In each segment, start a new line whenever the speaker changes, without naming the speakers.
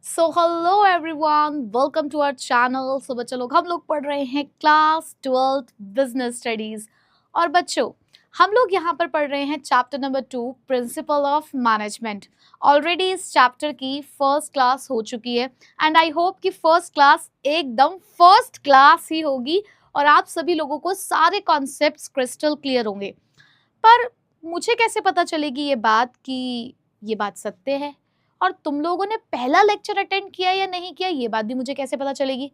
So hello everyone, welcome to our channel. So बच्चों लोग, हम लोग पढ़ रहे हैं क्लास 12 बिजनेस स्टडीज। और बच्चों, हम लोग यहाँ पर पढ़ रहे हैं chapter number 2 principal of management. Already इस चैप्टर की फर्स्ट क्लास हो चुकी है एंड आई होप कि फर्स्ट क्लास एकदम फर्स्ट क्लास ही होगी और आप सभी लोगों को सारे कॉन्सेप्ट्स क्रिस्टल क्लियर होंगे। पर मुझे कैसे पता चलेगी ये बात कि ये बात सत्य है, और तुम लोगों ने पहला लेक्चर अटेंड किया या नहीं किया ये बात भी मुझे कैसे पता चलेगी।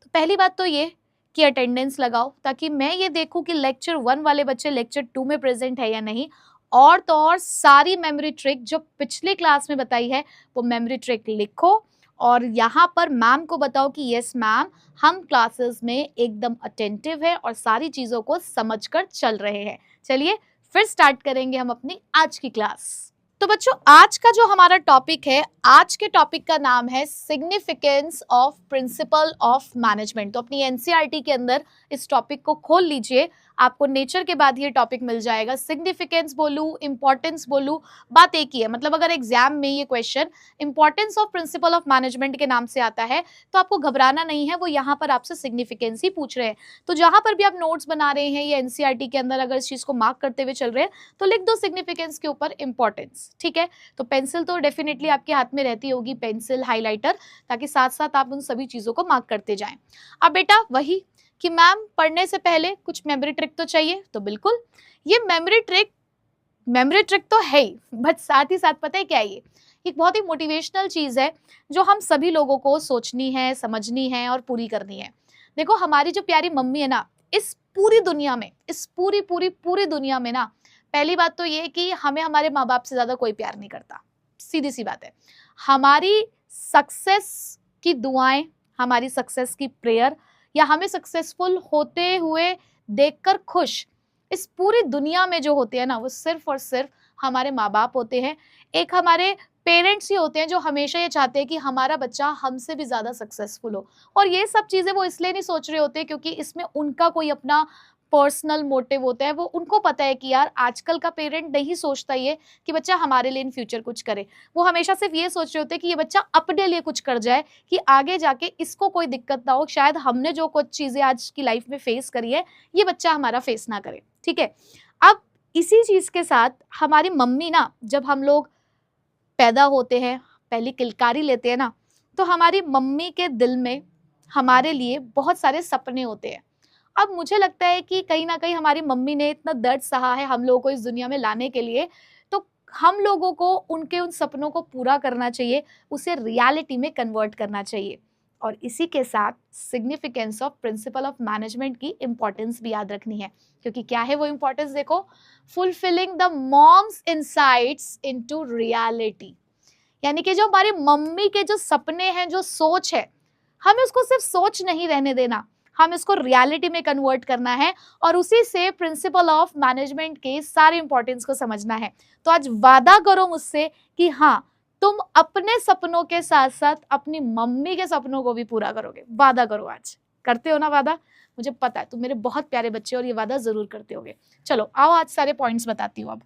तो पहली बात तो ये कि अटेंडेंस लगाओ, ताकि मैं ये देखूं कि लेक्चर 1 वाले बच्चे लेक्चर 2 में प्रेजेंट है या नहीं। और तो और सारी मेमोरी ट्रिक जो पिछले क्लास में बताई है वो मेमोरी ट्रिक लिखो और यहाँ पर मैम को बताओ कि यस मैम, हम क्लासेस में एकदम अटेंटिव है और सारी चीजों को समझकर चल रहे हैं। चलिए फिर स्टार्ट करेंगे हम अपनी आज की क्लास। तो बच्चों, आज का जो हमारा टॉपिक है, आज के टॉपिक का नाम है significance of principle of management. तो अपनी एनसीईआरटी के अंदर इस टॉपिक को खोल लीजिए, आपको नेचर के बाद ये टॉपिक मिल जाएगा। सिग्निफिकेंस बोलूं, इंपॉर्टेंस बोलूं, बात एक ही है। मतलब अगर एग्जाम में ये question importance of principle of management के नाम से आता है तो आपको घबराना नहीं है, वो यहाँ पर आपसे सिग्निफिकेंस ही पूछ रहे हैं। तो जहां पर भी आप नोट्स बना रहे हैं या एनसीईआरटी के अंदर अगर इस चीज को मार्क करते हुए चल रहे हैं तो लिख दो सिग्निफिकेंस के ऊपर इंपॉर्टेंस। ठीक है, तो पेंसिल तो डेफिनेटली आपके हाथ में रहती होगी, पेंसिल, हाइलाइटर, ताकि साथ साथ आप उन सभी चीजों को मार्क करते जाएं। अब बेटा वही कि मैम पढ़ने से पहले कुछ मेमोरी ट्रिक तो चाहिए, तो बिल्कुल ये मेमोरी ट्रिक तो है ही, बट साथ ही साथ पता है क्या, ये एक बहुत ही मोटिवेशनल चीज है जो हम सभी लोगों को सोचनी है, समझनी है और पूरी करनी है। देखो, हमारी जो प्यारी मम्मी है ना, इस पूरी दुनिया में, इस पूरी पूरी पूरी दुनिया में ना, पहली बात तो ये कि हमें हमारे माँ बाप से ज्यादा कोई प्यार नहीं करता। सीधी सी बात है। हमारी सक्सेस की दुआएं, हमारी सक्सेस की प्रेयर, या हमें सक्सेसफुल होते हुए देखकर खुश इस पूरी दुनिया में जो होते हैं ना, वो सिर्फ और सिर्फ हमारे माँ बाप होते हैं। एक हमारे पेरेंट्स ही होते हैं जो हमेशा ये चाहते हैं कि हमारा बच्चा हमसे भी ज्यादा सक्सेसफुल हो। और ये सब चीजें वो इसलिए नहीं सोच रहे होते क्योंकि इसमें उनका कोई अपना पर्सनल मोटिव होता है। वो उनको पता है कि यार आजकल का पेरेंट नहीं सोचता ये कि बच्चा हमारे लिए इन फ्यूचर कुछ करे। वो हमेशा सिर्फ ये सोच रहे होते हैं कि ये बच्चा अपने लिए कुछ कर जाए, कि आगे जाके इसको कोई दिक्कत ना हो, शायद हमने जो कुछ चीजें आज की लाइफ में फेस करी है ये बच्चा हमारा फेस ना करे। ठीक है, अब इसी चीज के साथ हमारी मम्मी ना, जब हम लोग पैदा होते हैं, पहली किलकारी लेते हैं ना, तो हमारी मम्मी के दिल में हमारे लिए बहुत सारे सपने होते हैं। अब मुझे लगता है कि कहीं ना कहीं हमारी मम्मी ने इतना दर्द सहा है हम लोगों को इस दुनिया में लाने के लिए, तो हम लोगों को उनके उन सपनों को पूरा करना चाहिए, उसे रियलिटी में कन्वर्ट करना चाहिए। और इसी के साथ significance of principle of management की इंपॉर्टेंस भी याद रखनी है, क्योंकि क्या है वो इंपॉर्टेंस, देखो, fulfilling the moms insights into reality. यानी कि जो हमारी मम्मी के जो सपने हैं, जो सोच है, हमें उसको सिर्फ सोच नहीं रहने देना, हम इसको रियलिटी में कन्वर्ट करना है और उसी से प्रिंसिपल ऑफ मैनेजमेंट के सारे इंपॉर्टेंस को समझना है। तो आज वादा करो मुझसे कि हाँ, तुम अपने सपनों के साथ साथ अपनी मम्मी के सपनों को भी पूरा करोगे। वादा करो, आज करते हो ना वादा? मुझे पता है तुम मेरे बहुत प्यारे बच्चे और ये वादा जरूर करते होगे। चलो आओ आज सारे पॉइंट्स बताती हूँ। अब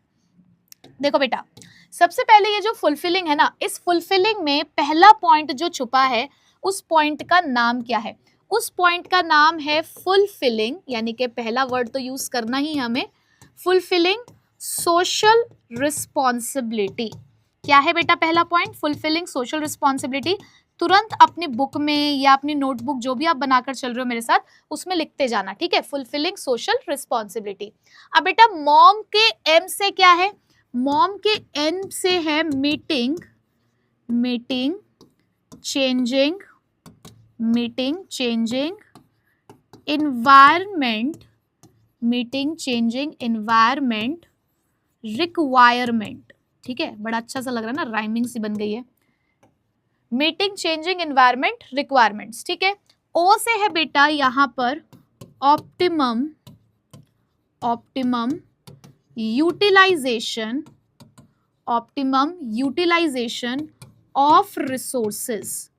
देखो बेटा, सबसे पहले ये जो फुलफिलिंग है ना, इस फुलफिलिंग में पहला पॉइंट जो छुपा है, उस पॉइंट का नाम क्या है? उस पॉइंट का नाम है फुलफिलिंग, यानी कि पहला वर्ड तो यूज करना ही हमें, फुलफिलिंग सोशल रिस्पॉन्सिबिलिटी। क्या है बेटा पहला पॉइंट? Fulfilling social responsibility. तुरंत अपनी बुक में या अपनी नोटबुक जो भी आप बनाकर चल रहे हो मेरे साथ, उसमें लिखते जाना, ठीक है? Fulfilling social responsibility. अब बेटा मॉम के एम से क्या है? मॉम के एन से है meeting, meeting changing, meeting changing environment, meeting changing environment requirement. ठीक है, बड़ा अच्छा सा लग रहा है ना, राइमिंग सी बन गई है। Meeting changing environment requirements. ठीक है, ओ से है बेटा यहां पर optimum, optimum utilization, optimum utilization of resources,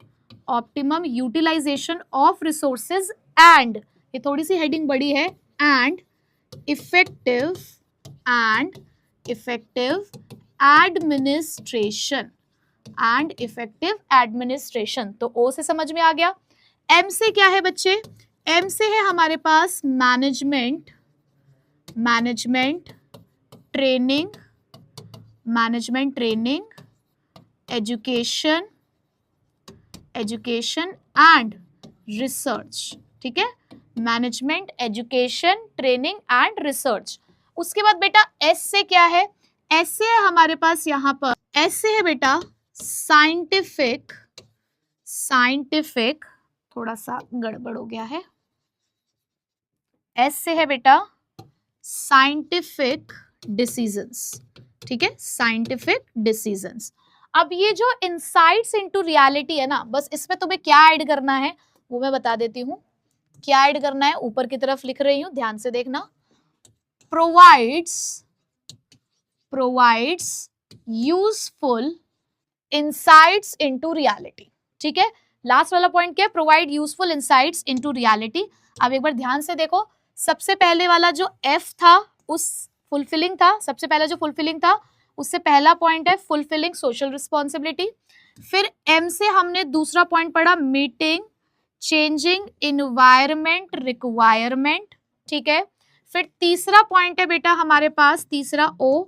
optimum utilization of resources and, ये थोड़ी सी हेडिंग बड़ी है, and effective administration and effective administration. तो ओ से समझ में आ गया। एम से क्या है बच्चे? एम से है हमारे पास management training, education and research. ठीक है, management, education, training and research. उसके बाद बेटा एस से क्या है? एस से है हमारे पास यहाँ पर, एस से है बेटा साइंटिफिक, थोड़ा सा गड़बड़ हो गया है। एस से है बेटा साइंटिफिक डिसीजंस। ठीक है, साइंटिफिक डिसीजंस। अब ये जो इंसाइट्स इनटू रियलिटी है ना, बस इसमें तुम्हें क्या ऐड करना है वो मैं बता देती हूँ। क्या ऐड करना है, ऊपर की तरफ लिख रही हूं, ध्यान से देखना। Provides useful insights into reality. ठीक है, लास्ट वाला पॉइंट क्या है? Provide useful insights into reality. अब एक बार ध्यान से देखो, सबसे पहले वाला जो एफ था उस फुलफिलिंग था, सबसे पहला जो फुलफिलिंग था उससे पहला पॉइंट है फुलफिलिंग सोशल रिस्पॉन्सिबिलिटी। फिर एम से हमने दूसरा पॉइंट पढ़ा मीटिंग चेंजिंग इन्वायरमेंट रिक्वायरमेंट। ठीक है, फिर तीसरा पॉइंट है बेटा हमारे पास, तीसरा O,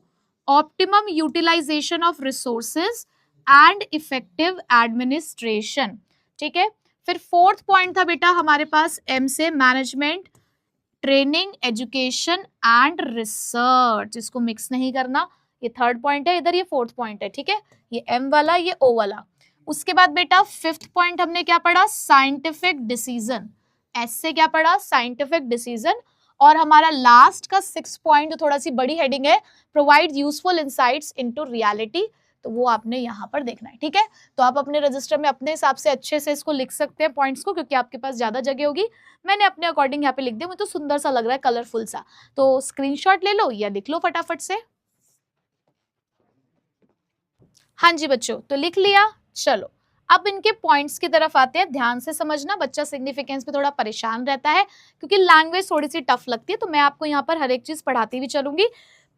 optimum utilization of resources and effective administration. ठीक है, फिर फोर्थ पॉइंट था बेटा हमारे पास एम से management training education and research. इसको मिक्स नहीं करना, ये थर्ड पॉइंट है, इधर ये फोर्थ पॉइंट है। ठीक है, ये एम वाला, ये ओ वाला। उसके बाद बेटा फिफ्थ पॉइंट हमने क्या पढ़ा? Scientific decision. एस से क्या पढ़ा? Scientific decision. और हमारा लास्ट का सिक्स पॉइंट जो थोड़ा सी बड़ी हेडिंग है, provide useful insights into reality, तो वो आपने यहाँ पर देखना है। ठीक है, तो आप अपने रजिस्टर में अपने हिसाब से अच्छे से इसको लिख सकते हैं पॉइंट्स को, क्योंकि आपके पास ज्यादा जगह होगी। मैंने अपने अकॉर्डिंग यहाँ पे लिख दिया, मुझे तो सुंदर सा लग रहा है, कलरफुल सा। तो स्क्रीनशॉट ले लो या लिख लो फटाफट से। हाँ जी बच्चों, तो लिख लिया। चलो अब इनके पॉइंट्स की तरफ आते हैं, ध्यान से समझना। बच्चा सिग्निफिकेंस पे थोड़ा परेशान रहता है क्योंकि लैंग्वेज थोड़ी सी टफ लगती है, तो मैं आपको यहाँ पर हर एक चीज पढ़ाती भी चलूंगी।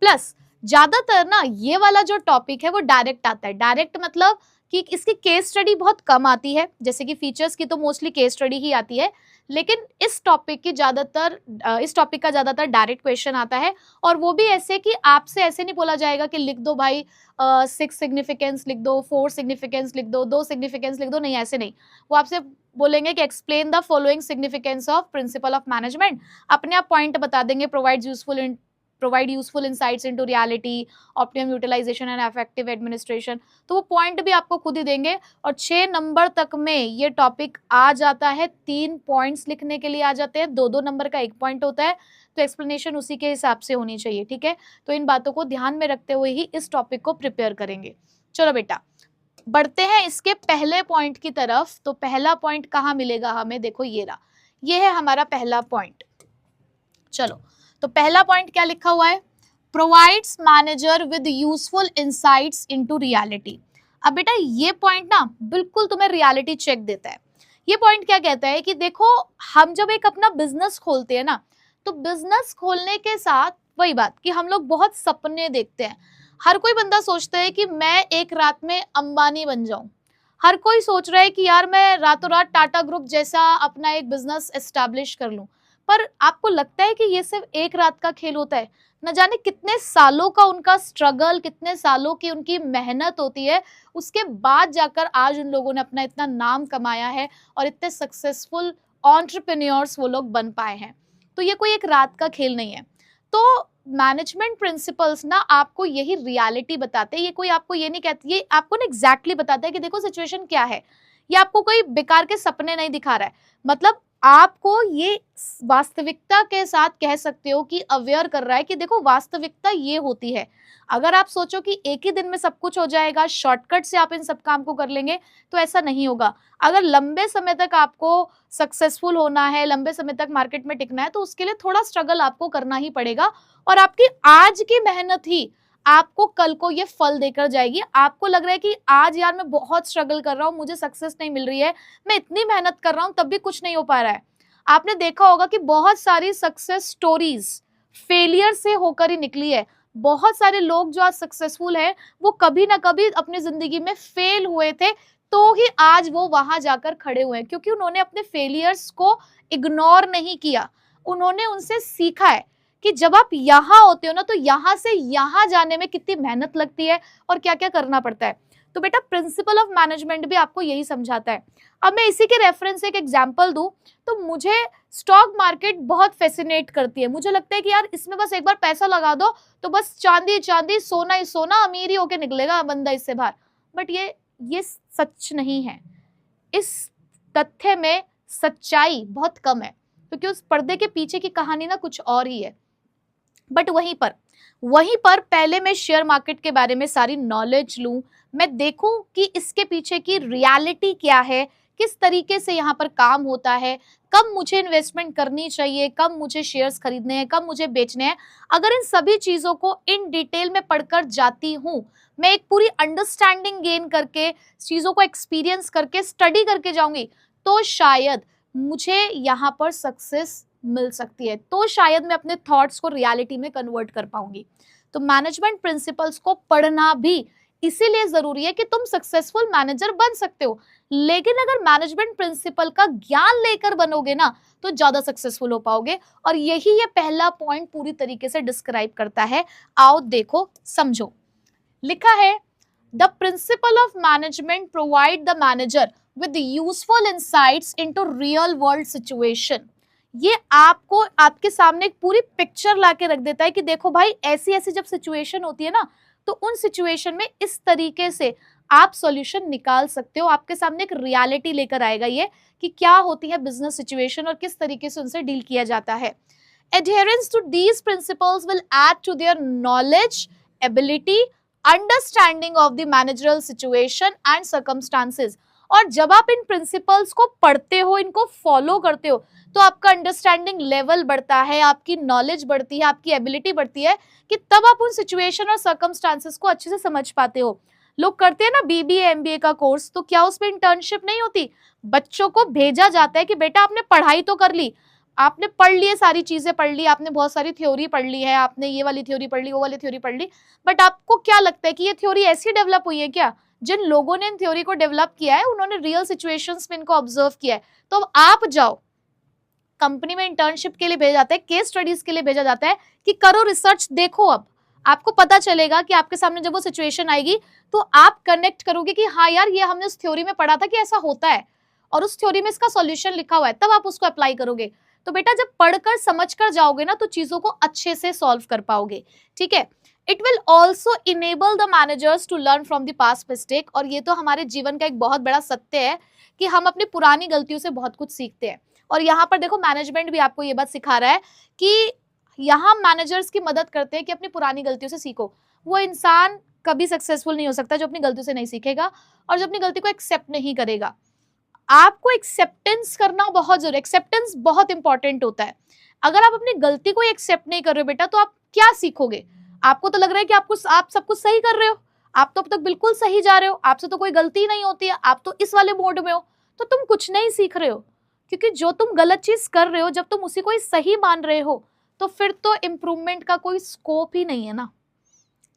प्लस ज्यादातर ना ये वाला जो टॉपिक है वो डायरेक्ट आता है। डायरेक्ट मतलब कि इसकी केस स्टडी बहुत कम आती है, जैसे कि फीचर्स की तो मोस्टली केस स्टडी ही आती है, लेकिन इस टॉपिक का ज्यादातर डायरेक्ट क्वेश्चन आता है। और वो भी ऐसे कि आपसे ऐसे नहीं बोला जाएगा कि लिख दो भाई 6 सिग्निफिकेंस लिख दो, 4 सिग्निफिकेंस लिख दो, 2 सिग्निफिकेंस लिख दो, नहीं ऐसे नहीं। वो आपसे बोलेंगे कि explain the following significance of principle of management. अपने आप पॉइंट बता देंगे, provide useful insights into reality, optimum utilization and effective administration. तो वो पॉइंट भी आपको खुद ही देंगे। और 6 नंबर तक में ये टॉपिक आ जाता है, 3 पॉइंट्स लिखने के लिए आ जाते हैं, 2-2 नंबर का 1 पॉइंट होता है, तो एक्सप्लेनेशन उसी के हिसाब से होनी चाहिए। ठीक है, तो इन बातों को ध्यान में रखते हुए ही इस टॉपिक को प्रिपेयर करेंगे। चलो बेटा बढ़ते हैं इसके पहले पॉइंट की तरफ। तो पहला पॉइंट कहाँ मिलेगा हमें? देखो ये रहा, ये है हमारा पहला पॉइंट। चलो तो पहला पॉइंट क्या लिखा हुआ है? Provides manager with useful insights into reality. अब बेटा ये पॉइंट ना बिल्कुल तुम्हें रियलिटी चेक देता है। ये पॉइंट क्या कहता है कि देखो हम जब एक अपना बिजनेस खोलते हैं ना, तो बिजनेस खोलने के साथ वही बात कि हम लोग बहुत सपने देखते हैं। हर कोई बंदा सोचता है कि मैं एक रात में अंबानी बन जाऊं। हर कोई सोच रहा है कि यार मैं रातों रात टाटा ग्रुप जैसा अपना एक बिजनेस एस्टैब्लिश कर लूं। पर आपको लगता है कि ये सिर्फ एक रात का खेल होता है? न जाने कितने सालों का उनका स्ट्रगल, कितने सालों की उनकी मेहनत होती है, उसके बाद जाकर आज उन लोगों ने अपना इतना नाम कमाया है और इतने सक्सेसफुल एंटरप्रेन्योर्स वो लोग बन पाए हैं। तो ये कोई एक रात का खेल नहीं है। तो मैनेजमेंट प्रिंसिपल्स ना आपको यही रियलिटी बताते हैं। ये कोई आपको ये नहीं कहते, ये आपको ना एग्जैक्टली बताता है कि देखो सिचुएशन क्या है। ये आपको कोई बेकार के सपने नहीं दिखा रहा है, मतलब आपको ये वास्तविकता के साथ कह सकते हो कि अवेयर कर रहा है कि देखो वास्तविकता ये होती है। अगर आप सोचो कि एक ही दिन में सब कुछ हो जाएगा, शॉर्टकट से आप इन सब काम को कर लेंगे, तो ऐसा नहीं होगा। अगर लंबे समय तक आपको सक्सेसफुल होना है, लंबे समय तक मार्केट में टिकना है, तो उसके लिए थोड़ा स्ट्रगल आपको करना ही पड़ेगा। और आपकी आज की मेहनत ही आपको कल को ये फल देकर जाएगी। आपको लग रहा है कि आज यार मैं बहुत स्ट्रगल कर रहा हूँ, मुझे सक्सेस नहीं मिल रही है, मैं इतनी मेहनत कर रहा हूँ तब भी कुछ नहीं हो पा रहा है। आपने देखा होगा कि बहुत सारी सक्सेस स्टोरीज फेलियर से होकर ही निकली है। बहुत सारे लोग जो आज सक्सेसफुल हैं वो कभी ना कभी अपनी जिंदगी में फेल हुए थे, तो ही आज वो वहां जाकर खड़े हुए हैं, क्योंकि उन्होंने अपने फेलियर्स को इग्नोर नहीं किया, उन्होंने उनसे सीखा है कि जब आप यहाँ होते हो ना तो यहाँ से यहाँ जाने में कितनी मेहनत लगती है और क्या क्या करना पड़ता है। तो बेटा प्रिंसिपल ऑफ मैनेजमेंट भी आपको यही समझाता है। अब मैं इसी के रेफरेंस से एक एग्जांपल दूं तो मुझे स्टॉक मार्केट बहुत फैसिनेट करती है। मुझे लगता है कि यार इसमें बस एक बार पैसा लगा दो तो बस चांदी चांदी सोना ही सोना, अमीर ही होके निकलेगा बंदा इससे बाहर। बट ये सच नहीं है। इस तथ्य में सच्चाई बहुत कम है, क्योंकि उस पर्दे के पीछे की कहानी ना कुछ और ही है। बट वहीं पर पहले मैं शेयर मार्केट के बारे में सारी नॉलेज लूं, मैं देखूं कि इसके पीछे की रियलिटी क्या है, किस तरीके से यहाँ पर काम होता है, कब मुझे इन्वेस्टमेंट करनी चाहिए, कब मुझे शेयर्स खरीदने हैं, कब मुझे बेचने हैं। अगर इन सभी चीजों को इन डिटेल में पढ़कर जाती हूँ, मैं एक पूरी अंडरस्टैंडिंग गेन करके, चीजों को एक्सपीरियंस करके, स्टडी करके जाऊंगी, तो शायद मुझे यहाँ पर सक्सेस मिल सकती है, तो शायद मैं अपने थॉट्स को रियलिटी में कन्वर्ट कर पाऊंगी। तो मैनेजमेंट प्रिंसिपल्स को पढ़ना भी इसीलिए जरूरी है कि तुम सक्सेसफुल मैनेजर बन सकते हो। लेकिन अगर मैनेजमेंट प्रिंसिपल का ज्ञान लेकर बनोगे ना तो ज्यादा सक्सेसफुल हो पाओगे, और यही ये पहला पॉइंट पूरी तरीके से डिस्क्राइब करता है। आओ देखो समझो। लिखा है the principle of management provide the manager with useful insights into real world situation. ये आपको आपके सामने एक पूरी पिक्चर लाके रख देता है कि देखो भाई ऐसी ऐसी जब सिचुएशन होती है ना तो उन सिचुएशन में इस तरीके से आप सॉल्यूशन निकाल सकते हो। आपके सामने एक रियलिटी लेकर आएगा ये कि क्या होती है बिजनेस सिचुएशन और किस तरीके से उनसे डील किया जाता है। Adherence to these principles will add to their knowledge, ability, understanding of the managerial situation and circumstances। और जब आप इन प्रिंसिपल्स को पढ़ते हो, इनको फॉलो करते हो, तो आपका अंडरस्टैंडिंग लेवल बढ़ता है, आपकी नॉलेज बढ़ती है, आपकी एबिलिटी बढ़ती है कि तब आप उन सिचुएशन और सर्कमस्टांसेस को अच्छे से समझ पाते हो। लोग करते हैं ना बीबीए एमबीए का कोर्स, तो क्या उसमें इंटर्नशिप नहीं होती? बच्चों को भेजा जाता है कि बेटा आपने पढ़ाई तो कर ली, आपने पढ़ लिए, सारी चीजें पढ़ ली, आपने बहुत सारी थ्योरी पढ़ ली है, आपने ये वाली थ्योरी पढ़ ली, वो वाली थ्योरी पढ़ ली, बट आपको क्या लगता है कि ये थ्योरी ऐसी डेवलप हुई है क्या? जिन लोगों ने इन थ्योरी को डेवलप किया है उन्होंने रियल सिचुएशंस में इनको ऑब्जर्व किया है। तो अब आप जाओ, कंपनी में इंटर्नशिप के लिए भेजा जाता है, केस स्टडीज के लिए भेजा जाता है कि करो रिसर्च, देखो अब आपको पता चलेगा कि आपके सामने जब वो सिचुएशन आएगी तो आप कनेक्ट करोगे कि हाँ यार ये हमने उस थ्योरी में पढ़ा था कि ऐसा होता है और उस थ्योरी में इसका सॉल्यूशन लिखा हुआ है, तब आप उसको अप्लाई करोगे। तो बेटा जब पढ़कर समझकर जाओगे ना तो चीजों को अच्छे से सॉल्व कर पाओगे। ठीक है। It will also enable the managers to learn from the past mistake. और ये तो हमारे जीवन का एक बहुत बड़ा सत्य है कि हम अपनी पुरानी गलतियों से बहुत कुछ सीखते हैं। और यहाँ पर देखो मैनेजमेंट भी आपको ये बात सिखा रहा है कि यहाँ मैनेजर्स की मदद करते हैं कि अपनी पुरानी गलतियों से सीखो। वो इंसान कभी सक्सेसफुल नहीं हो सकता जो अपनी गलतियों से नहीं सीखेगा और जो अपनी गलती को एक्सेप्ट नहीं करेगा। आपको एक्सेप्टेंस करना बहुत जरूरी है, एक्सेप्टेंस बहुत इंपॉर्टेंट होता है। अगर आप अपनी गलती को एक्सेप्ट नहीं कर रहे हो बेटा तो आप क्या सीखोगे? आपको तो लग रहा है कि आप सब कुछ सही कर रहे हो, आप तो अब तक बिल्कुल सही जा रहे हो, आपसे तो कोई गलती नहीं होती है, आप तो इस वाले मोड में हो, तो तुम कुछ नहीं सीख रहे हो। क्योंकि जो तुम गलत चीज कर रहे हो जब तुम उसी को ही सही मान रहे हो तो फिर तो इम्प्रूवमेंट का कोई स्कोप ही नहीं है ना।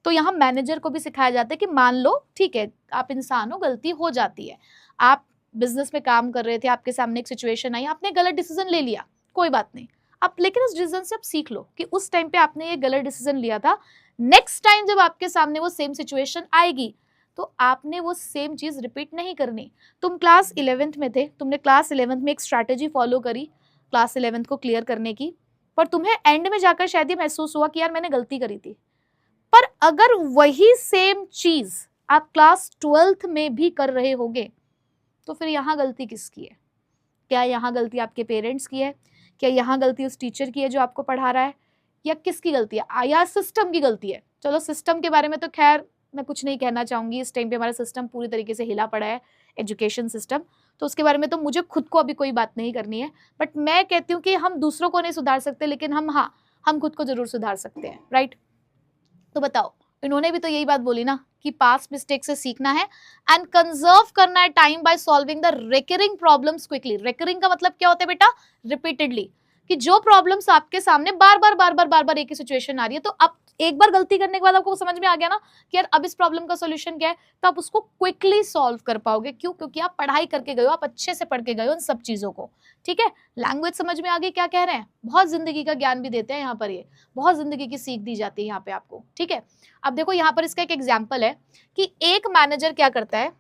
तो यहाँ मैनेजर को भी सिखाया जाता है कि मान लो ठीक है आप इंसान हो, गलती हो जाती है, आप बिजनेस में काम कर रहे थे, आपके सामने एक सिचुएशन आई, आपने गलत डिसीजन ले लिया, कोई बात नहीं, आप लेकिन उस डिसीजन से आप सीख लो कि उस टाइम पे आपने ये गलत डिसीजन लिया था, नेक्स्ट टाइम जब आपके सामने वो सेम सिचुएशन आएगी तो आपने वो सेम चीज रिपीट नहीं करनी। तुम क्लास 11th में थे, तुमने क्लास 11th में एक स्ट्रैटेजी फॉलो करी क्लास 11th को क्लियर करने की, पर तुम्हें एंड में जाकर शायद ये महसूस हुआ कि यार मैंने गलती करी थी। पर अगर वही सेम चीज आप क्लास 12th में भी कर रहे होगे तो फिर यहाँ गलती किसकी है? क्या यहाँ गलती आपके पेरेंट्स की है? क्या यहाँ गलती उस टीचर की है जो आपको पढ़ा रहा है? या किसकी गलती है? या सिस्टम की गलती है? चलो सिस्टम के बारे में तो खैर मैं कुछ नहीं कहना चाहूंगी, इस टाइम पे हमारा सिस्टम पूरी तरीके से हिला पड़ा है, एजुकेशन सिस्टम, तो उसके बारे में तो मुझे खुद को अभी कोई बात नहीं करनी है। बट मैं कहती हूँ कि हम दूसरों को नहीं सुधार सकते लेकिन हम खुद को जरूर सुधार सकते हैं, राइट? तो बताओ, इन्होंने भी तो यही बात बोली ना कि पास्ट मिस्टेक से सीखना है एंड कंजर्व करना है time by solving the recurring problems quickly. Recurring का मतलब क्या होता है बेटा? रिपीटेडली। कि जो प्रॉब्लम्स आपके सामने बार बार एक ही सिचुएशन आ रही है, तो अब एक बार गलती करने के बाद आपको समझ में आ गया ना कि यार अब इस प्रॉब्लम का सोल्यूशन क्या है, तो आप उसको क्विकली सॉल्व कर पाओगे। क्यों? क्योंकि आप पढ़ाई करके गए हो, आप अच्छे से पढ़ के गए हो इन सब चीजों को। ठीक है, लैंग्वेज समझ में आ गई क्या कह रहे हैं? बहुत जिंदगी का ज्ञान भी देते हैं यहाँ पर, ये बहुत जिंदगी की सीख दी जाती है यहाँ पे आपको। ठीक है, अब देखो यहाँ पर इसका एक एग्जाम्पल है कि एक मैनेजर क्या करता है,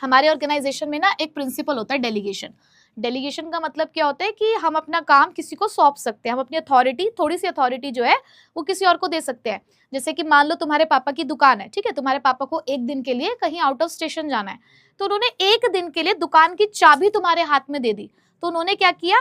हमारे ऑर्गेनाइजेशन में ना एक प्रिंसिपल होता है डेलीगेशन। डेलीगेशन का मतलब क्या होता है कि हम अपना काम किसी को सौंप सकते हैं, हम अपनी अथॉरिटी, थोड़ी सी अथॉरिटी जो है वो किसी और को दे सकते हैं। जैसे कि मान लो तुम्हारे पापा की दुकान है, ठीक है, तुम्हारे पापा को एक दिन के लिए कहीं आउट ऑफ स्टेशन जाना है, तो उन्होंने एक दिन के लिए दुकान की चाबी तुम्हारे हाथ में दे दी। तो उन्होंने क्या किया,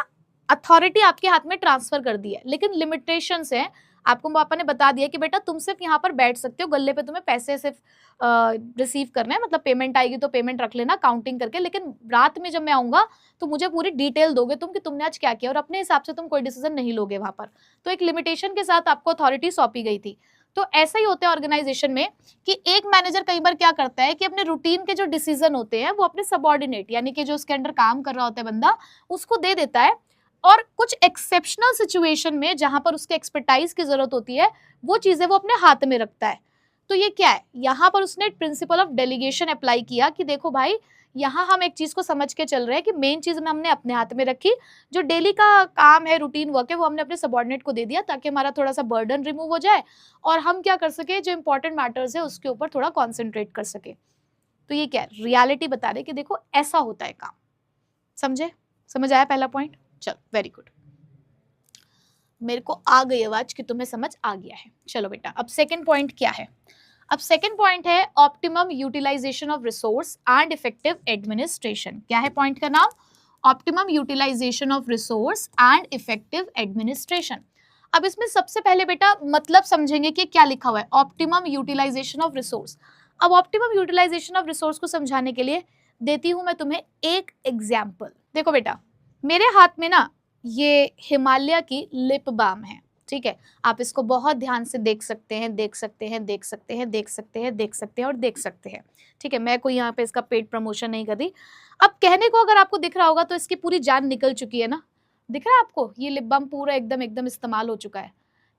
अथॉरिटी आपके हाथ में ट्रांसफर कर दी है, लेकिन लिमिटेशंस है। आपको पापा ने बता दिया कि बेटा तुम सिर्फ यहाँ पर बैठ सकते हो, गले पे तुम्हें पैसे सिर्फ रिसीव करना है, मतलब पेमेंट आएगी तो पेमेंट रख लेना काउंटिंग करके, लेकिन रात में जब मैं आऊंगा तो मुझे पूरी डिटेल दोगे तुम कि तुमने आज क्या किया, और अपने हिसाब से तुम कोई डिसीजन नहीं लोगे वहां पर। तो एक लिमिटेशन के साथ आपको अथॉरिटी सौंपी गई थी। तो ऐसा ही होता है ऑर्गेनाइजेशन में कि एक मैनेजर कई बार क्या करता है कि अपने रूटीन के जो डिसीजन होते हैं वो अपने सबऑर्डिनेट, यानी कि जो उसके अंडर काम कर रहा होता है बंदा, उसको दे देता है। और कुछ एक्सेप्शनल सिचुएशन में जहां पर उसके एक्सपर्टाइज की जरूरत होती है, वो चीजें वो अपने हाथ में रखता है। तो ये क्या है, यहाँ पर उसने प्रिंसिपल ऑफ डेलीगेशन अप्लाई किया कि देखो भाई, यहाँ हम एक चीज को समझ के चल रहे हैं कि मेन चीज में हमने अपने हाथ में रखी, जो डेली का काम है, रूटीन वर्क है, वो हमने अपने सबऑर्डिनेट को दे दिया ताकि हमारा थोड़ा सा बर्डन रिमूव हो जाए और हम क्या कर सके, जो इंपॉर्टेंट मैटर्स है उसके ऊपर थोड़ा कॉन्सेंट्रेट कर सके। तो ये क्या है, रियलिटी बता रहे कि देखो ऐसा होता है काम। समझे? समझ आया पहला पॉइंट? चलो वेरी गुड, मेरे को आ गई आवाज कि तुम्हें समझ आ गया है। चलो बेटा, अब सेकंड पॉइंट क्या है? अब सेकंड पॉइंट है optimum utilization of resource and effective administration. क्या है पॉइंट का नाम? Optimum utilization of resource and effective administration. अब इसमें सबसे पहले बेटा मतलब समझेंगे कि क्या लिखा हुआ है, ऑप्टिमम यूटिलाइजेशन ऑफ रिसोर्स। अब ऑप्टिमम यूटिलाइजेशन ऑफ रिसोर्स को समझाने के लिए देती हूं मैं तुम्हें एक एग्जाम्पल। देखो बेटा, मेरे हाथ में ना ये हिमालय की लिप बाम है, ठीक है, आप इसको बहुत ध्यान से देख सकते हैं, देख सकते हैं, देख सकते हैं, देख सकते हैं, देख सकते हैं और देख सकते हैं। ठीक है, मैं कोई यहाँ पे इसका पेड प्रमोशन नहीं कर रही। अब कहने को अगर आपको दिख रहा होगा तो इसकी पूरी जान निकल चुकी है ना, दिख रहा है आपको, ये लिप बाम पूरा एकदम एकदम इस्तेमाल हो चुका है।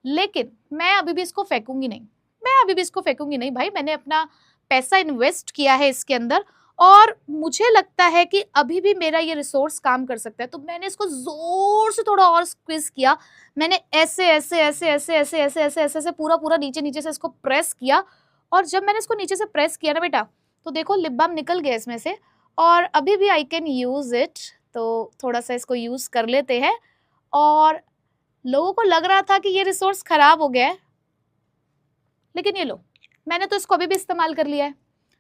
लेकिन मैं अभी भी इसको फेंकूंगी नहीं, मैं अभी भी इसको फेंकूंगी नहीं भाई, मैंने अपना पैसा इन्वेस्ट किया है इसके अंदर और मुझे लगता है कि अभी भी मेरा ये रिसोर्स काम कर सकता है, तो मैंने इसको जोर से थोड़ा और स्क्वीज किया। मैंने ऐसे ऐसे ऐसे ऐसे ऐसे ऐसे ऐसे ऐसे ऐसे पूरा पूरा नीचे नीचे से इसको प्रेस किया, और जब मैंने इसको नीचे से प्रेस किया ना बेटा, तो देखो लिप बाम निकल गया इसमें से, और अभी भी आई कैन यूज इट। तो थोड़ा सा इसको यूज कर लेते हैं। और लोगों को लग रहा था कि ये रिसोर्स खराब हो गया है, लेकिन ये लो, मैंने तो इसको अभी भी इस्तेमाल कर लिया है।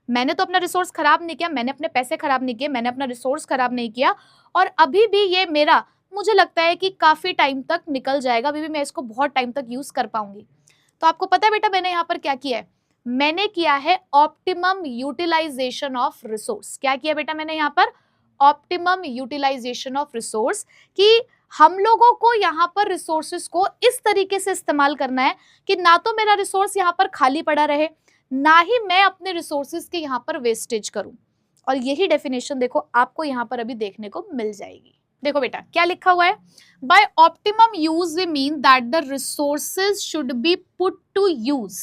मैंने तो अपना रिसोर्स खराब नहीं किया, मैंने अपने पैसे खराब नहीं किए, मैंने अपना रिसोर्स खराब नहीं किया, और अभी भी ये मेरा, मुझे लगता है कि काफी टाइम तक निकल जाएगा, अभी भी मैं इसको बहुत टाइम तक यूज कर पाऊंगी। तो आपको पता है बेटा मैंने यहाँ पर क्या किया है? मैंने किया है ऑप्टिमम यूटिलाइजेशन ऑफ रिसोर्स। क्या किया बेटा मैंने यहाँ पर? ऑप्टिमम यूटिलाइजेशन ऑफ रिसोर्स, कि हम लोगों को यहाँ पर रिसोर्सेस को इस तरीके से इस्तेमाल करना है कि ना तो मेरा रिसोर्स यहाँ पर खाली पड़ा रहे, ना ही मैं अपने रिसोर्सेज के यहाँ पर वेस्टेज करूं। और यही डेफिनेशन देखो आपको यहाँ पर अभी देखने को मिल जाएगी। देखो बेटा क्या लिखा हुआ है, by optimum use we mean that the resources should be put to use.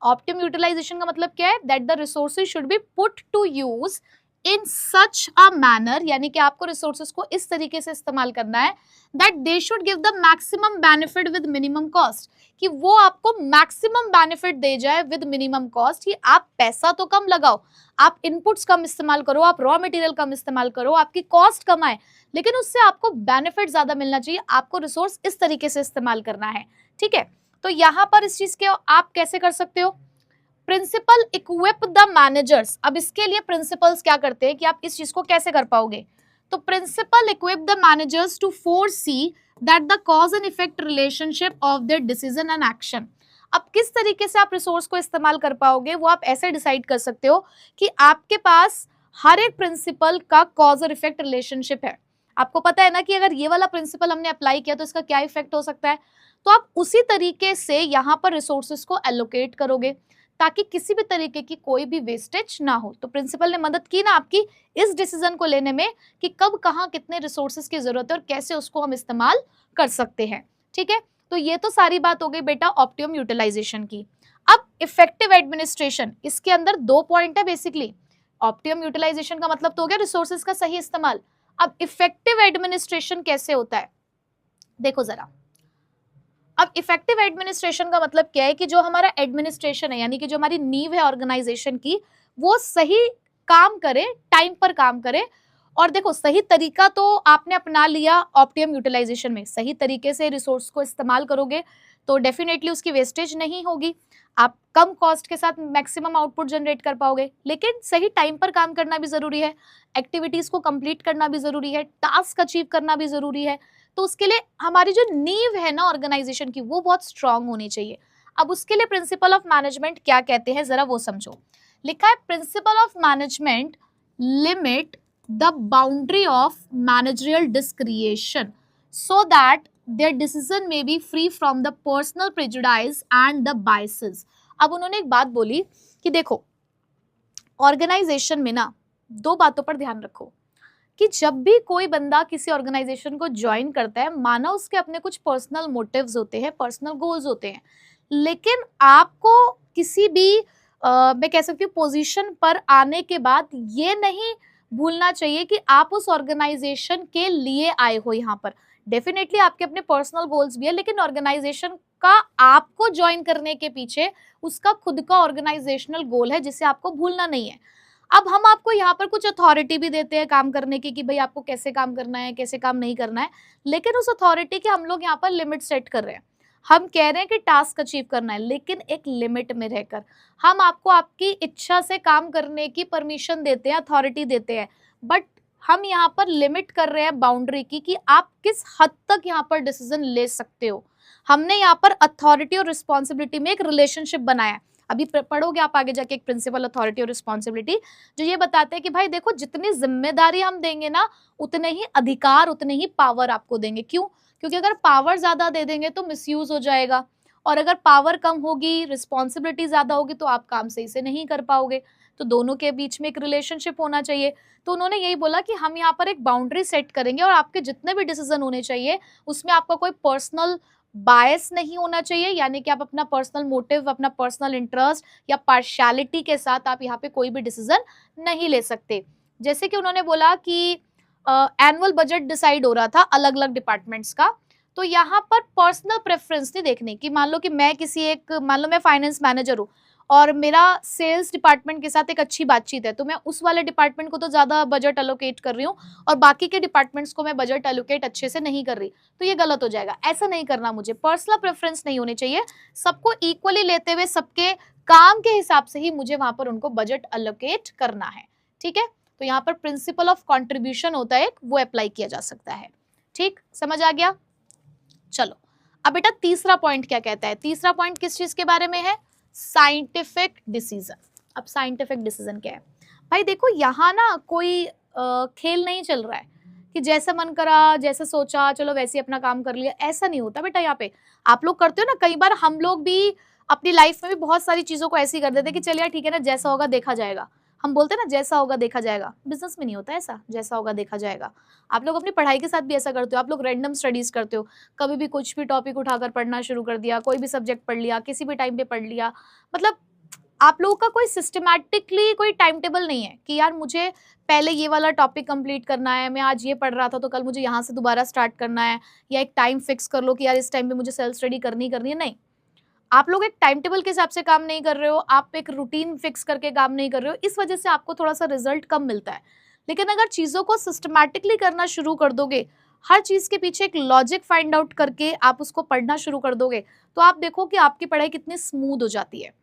Optimum utilization का मतलब क्या है? That the resources should be put to use in such a manner, यानी कि आपको रिसोर्सेज को इस तरीके से इस्तेमाल करना है that they should give the maximum benefit with minimum cost, कि वो आपको मैक्सिमम बेनिफिट दे जाए विद मिनिमम कॉस्ट, कि आप पैसा तो कम लगाओ, आप इनपुट्स कम इस्तेमाल करो, आप रॉ मटेरियल कम इस्तेमाल करो, आपकी कॉस्ट कम आए, लेकिन उससे आपको बेनिफिट ज्यादा मिलना चाहिए। आपको रिसोर्स इस तरीके से इस्तेमाल करना है, ठीक है। तो यहाँ पर इस चीज के आप कैसे कर सकते हो? Principle equip the managers. अब इसके लिए प्रिंसिपल्स क्या करते हैं कि आप इस चीज को कैसे कर पाओगे? तो principle equip the managers to foresee that the cause and effect relationship of their decision and action. अब किस तरीके से आप रिसोर्स को इस्तेमाल कर पाओगे वो आप ऐसे डिसाइड कर सकते हो कि आपके पास हर एक प्रिंसिपल का कॉज और इफेक्ट रिलेशनशिप है। आपको पता है ना कि अगर ये वाला प्रिंसिपल हमने अप्लाई किया तो इसका क्या इफेक्ट हो सकता है, तो आप उसी तरीके से यहाँ पर रिसोर्सेस को एलोकेट करोगे ताकि किसी भी तरीके की कोई भी वेस्टेज ना हो। तो प्रिंसिपल ने मदद की ना आपकी इस डिसीजन को लेने में कि कब कहाँ कितने रिसोर्सेज की जरूरत है और कैसे उसको हम इस्तेमाल कर सकते हैं। ठीक है, तो ये तो सारी बात हो गई बेटा ऑप्टिमम यूटिलाइजेशन की। अब इफेक्टिव एडमिनिस्ट्रेशन, इसके अंदर 2 पॉइंट है बेसिकली। ऑप्टिमम यूटिलाइजेशन का मतलब तो हो गया रिसोर्सेज का सही इस्तेमाल। अब इफेक्टिव एडमिनिस्ट्रेशन कैसे होता है, देखो जरा। अब इफेक्टिव एडमिनिस्ट्रेशन का मतलब क्या है कि जो हमारा एडमिनिस्ट्रेशन है, यानी कि जो हमारी नींव है ऑर्गेनाइजेशन की, वो सही काम करे, टाइम पर काम करे। और देखो सही तरीका तो आपने अपना लिया ऑप्टिमम यूटिलाइजेशन में, सही तरीके से रिसोर्स को इस्तेमाल करोगे तो डेफिनेटली उसकी वेस्टेज नहीं होगी, आप कम कॉस्ट के साथ मैक्सिमम आउटपुट जनरेट कर पाओगे। लेकिन सही टाइम पर काम करना भी जरूरी है, एक्टिविटीज को कंप्लीट करना भी जरूरी है, टास्क अचीव करना भी जरूरी है। तो उसके लिए हमारी जो नींव है ना ऑर्गेनाइजेशन की, वो बहुत स्ट्रांग होनी चाहिए। अब उसके लिए प्रिंसिपल ऑफ मैनेजमेंट क्या कहते हैं जरा वो समझो। लिखा है principal of management limit the boundary of managerial डिस्क्रिएशन so that their decision may be free from the personal prejudice and the biases। अब उन्होंने एक बात बोली कि देखो ऑर्गेनाइजेशन में ना 2 बातों पर ध्यान रखो कि जब भी कोई बंदा किसी ऑर्गेनाइजेशन को ज्वाइन करता है, माना उसके अपने कुछ पर्सनल मोटिव्स होते हैं, पर्सनल गोल्स होते हैं, लेकिन आपको किसी भी मैं कह सकती हूँ पोजीशन पर आने के बाद ये नहीं भूलना चाहिए कि आप उस ऑर्गेनाइजेशन के लिए आए हो। यहाँ पर डेफिनेटली आपके अपने पर्सनल गोल्स भी है, लेकिन ऑर्गेनाइजेशन का आपको ज्वाइन करने के पीछे उसका खुद का ऑर्गेनाइजेशनल गोल है जिसे आपको भूलना नहीं है। अब हम आपको यहाँ पर कुछ अथॉरिटी भी देते हैं काम करने की कि भाई आपको कैसे काम करना है, कैसे काम नहीं करना है, लेकिन उस अथॉरिटी के हम लोग यहाँ पर लिमिट सेट कर रहे हैं। हम कह रहे हैं कि टास्क अचीव करना है, लेकिन एक लिमिट में रहकर। हम आपको आपकी इच्छा से काम करने की परमिशन देते हैं, अथॉरिटी देते हैं, बट हम यहाँ पर लिमिट कर रहे हैं बाउंड्री की कि आप किस हद तक यहाँ पर डिसीजन ले सकते हो। हमने यहाँ पर अथॉरिटी और रिस्पॉन्सिबिलिटी में एक रिलेशनशिप बनाया है। अभी पढ़ोगे आप आगे जाके एक प्रिंसिपल अथॉरिटी और रिस्पॉन्सिबिलिटी, जो ये बताते हैं कि भाई देखो जितनी जिम्मेदारी हम देंगे ना, उतने ही अधिकार, उतने ही पावर आपको देंगे। क्यों? क्योंकि अगर पावर ज्यादा दे देंगे तो मिसयूज हो जाएगा, और अगर पावर कम होगी, रिस्पॉन्सिबिलिटी ज्यादा होगी, तो आप काम सही से नहीं कर पाओगे। तो दोनों के बीच में एक रिलेशनशिप होना चाहिए। तो उन्होंने यही बोला कि हम यहाँ पर एक बाउंड्री सेट करेंगे और आपके जितने भी डिसीजन होने चाहिए उसमें आपका कोई पर्सनल बायस नहीं होना चाहिए, यानी कि आप अपना पर्सनल मोटिव, अपना पर्सनल इंटरेस्ट या पार्शियलिटी के साथ आप यहाँ पे कोई भी डिसीजन नहीं ले सकते। जैसे कि उन्होंने बोला कि एनुअल बजट डिसाइड हो रहा था अलग अलग डिपार्टमेंट्स का, तो यहाँ पर पर्सनल प्रेफरेंस नहीं देखने की। मान लो कि मैं मान लो मैं फाइनेंस मैनेजर हूँ और मेरा सेल्स डिपार्टमेंट के साथ एक अच्छी बातचीत है, तो मैं उस वाले डिपार्टमेंट को तो ज़्यादा बजट एलोकेट कर रही हूँ और बाकी के डिपार्टमेंट्स को मैं बजट एलोकेट अच्छे से नहीं कर रही, तो ये गलत हो जाएगा। ऐसा नहीं करना मुझे, पर्सनल प्रेफरेंस नहीं होनी चाहिए। सबको इक्वली लेते हुए सबके काम के हिसाब से ही मुझे वहाँ पर उनको बजट एलोकेट करना है। ठीक है, तो यहाँ पर प्रिंसिपल ऑफ कॉन्ट्रीब्यूशन होता है, वो अप्लाई किया जा सकता है। ठीक, समझ आ गया? चलो अब बेटा तीसरा पॉइंट क्या कहता है। तीसरा पॉइंट किस चीज के बारे में है? Scientific decision. अब साइंटिफिक डिसीजन क्या है भाई? देखो यहाँ ना कोई खेल नहीं चल रहा है कि जैसा मन करा, जैसा सोचा, चलो वैसे अपना काम कर लिया। ऐसा नहीं होता बेटा। यहाँ पे आप लोग करते हो ना, कई बार हम लोग भी अपनी लाइफ में भी बहुत सारी चीजों को ऐसे ही कर देते कि चलिए ठीक है ना, जैसा होगा देखा जाएगा। हम बोलते हैं ना जैसा होगा देखा जाएगा। बिजनेस में नहीं होता ऐसा, जैसा होगा देखा जाएगा। आप लोग अपनी पढ़ाई के साथ भी ऐसा करते हो। आप लोग रैंडम स्टडीज करते हो, कभी भी कुछ भी टॉपिक उठाकर पढ़ना शुरू कर दिया, कोई भी सब्जेक्ट पढ़ लिया, किसी भी टाइम पे पढ़ लिया। मतलब आप लोगों का कोई सिस्टमैटिकली कोई टाइम टेबल नहीं है कि यार मुझे पहले ये वाला टॉपिक कंप्लीट करना है, मैं आज ये पढ़ रहा था तो कल मुझे यहाँ से दोबारा स्टार्ट करना है, या एक टाइम फिक्स कर लो कि यार इस टाइम पे मुझे सेल्फ स्टडी करनी है। नहीं, आप लोग एक टाइम टेबल के हिसाब से काम नहीं कर रहे हो, आप एक रूटीन फिक्स करके काम नहीं कर रहे हो, इस वजह से आपको थोड़ा सा रिजल्ट कम मिलता है। लेकिन अगर चीज़ों को सिस्टमैटिकली करना शुरू कर दोगे, हर चीज़ के पीछे एक लॉजिक फाइंड आउट करके आप उसको पढ़ना शुरू कर दोगे, तो आप देखो कि आपकी पढ़ाई कितनी स्मूथ हो जाती है।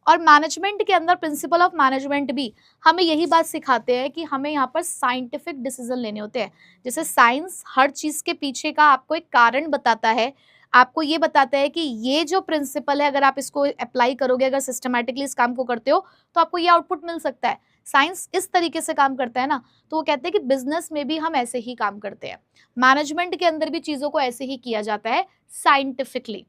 और मैनेजमेंट के अंदर प्रिंसिपल ऑफ मैनेजमेंट भी हमें यही बात सिखाते हैं कि हमें यहाँ पर साइंटिफिक डिसीजन लेने होते हैं। जैसे साइंस हर चीज़ के पीछे का आपको एक कारण बताता है, आपको ये बताता है कि ये जो प्रिंसिपल है अगर आप इसको अप्लाई करोगे, अगर सिस्टमैटिकली इस काम को करते हो तो आपको ये आउटपुट मिल सकता है। साइंस इस तरीके से काम करता है ना, तो वो कहते हैं कि बिजनेस में भी हम ऐसे ही काम करते हैं, मैनेजमेंट के अंदर भी चीज़ों को ऐसे ही किया जाता है साइंटिफिकली।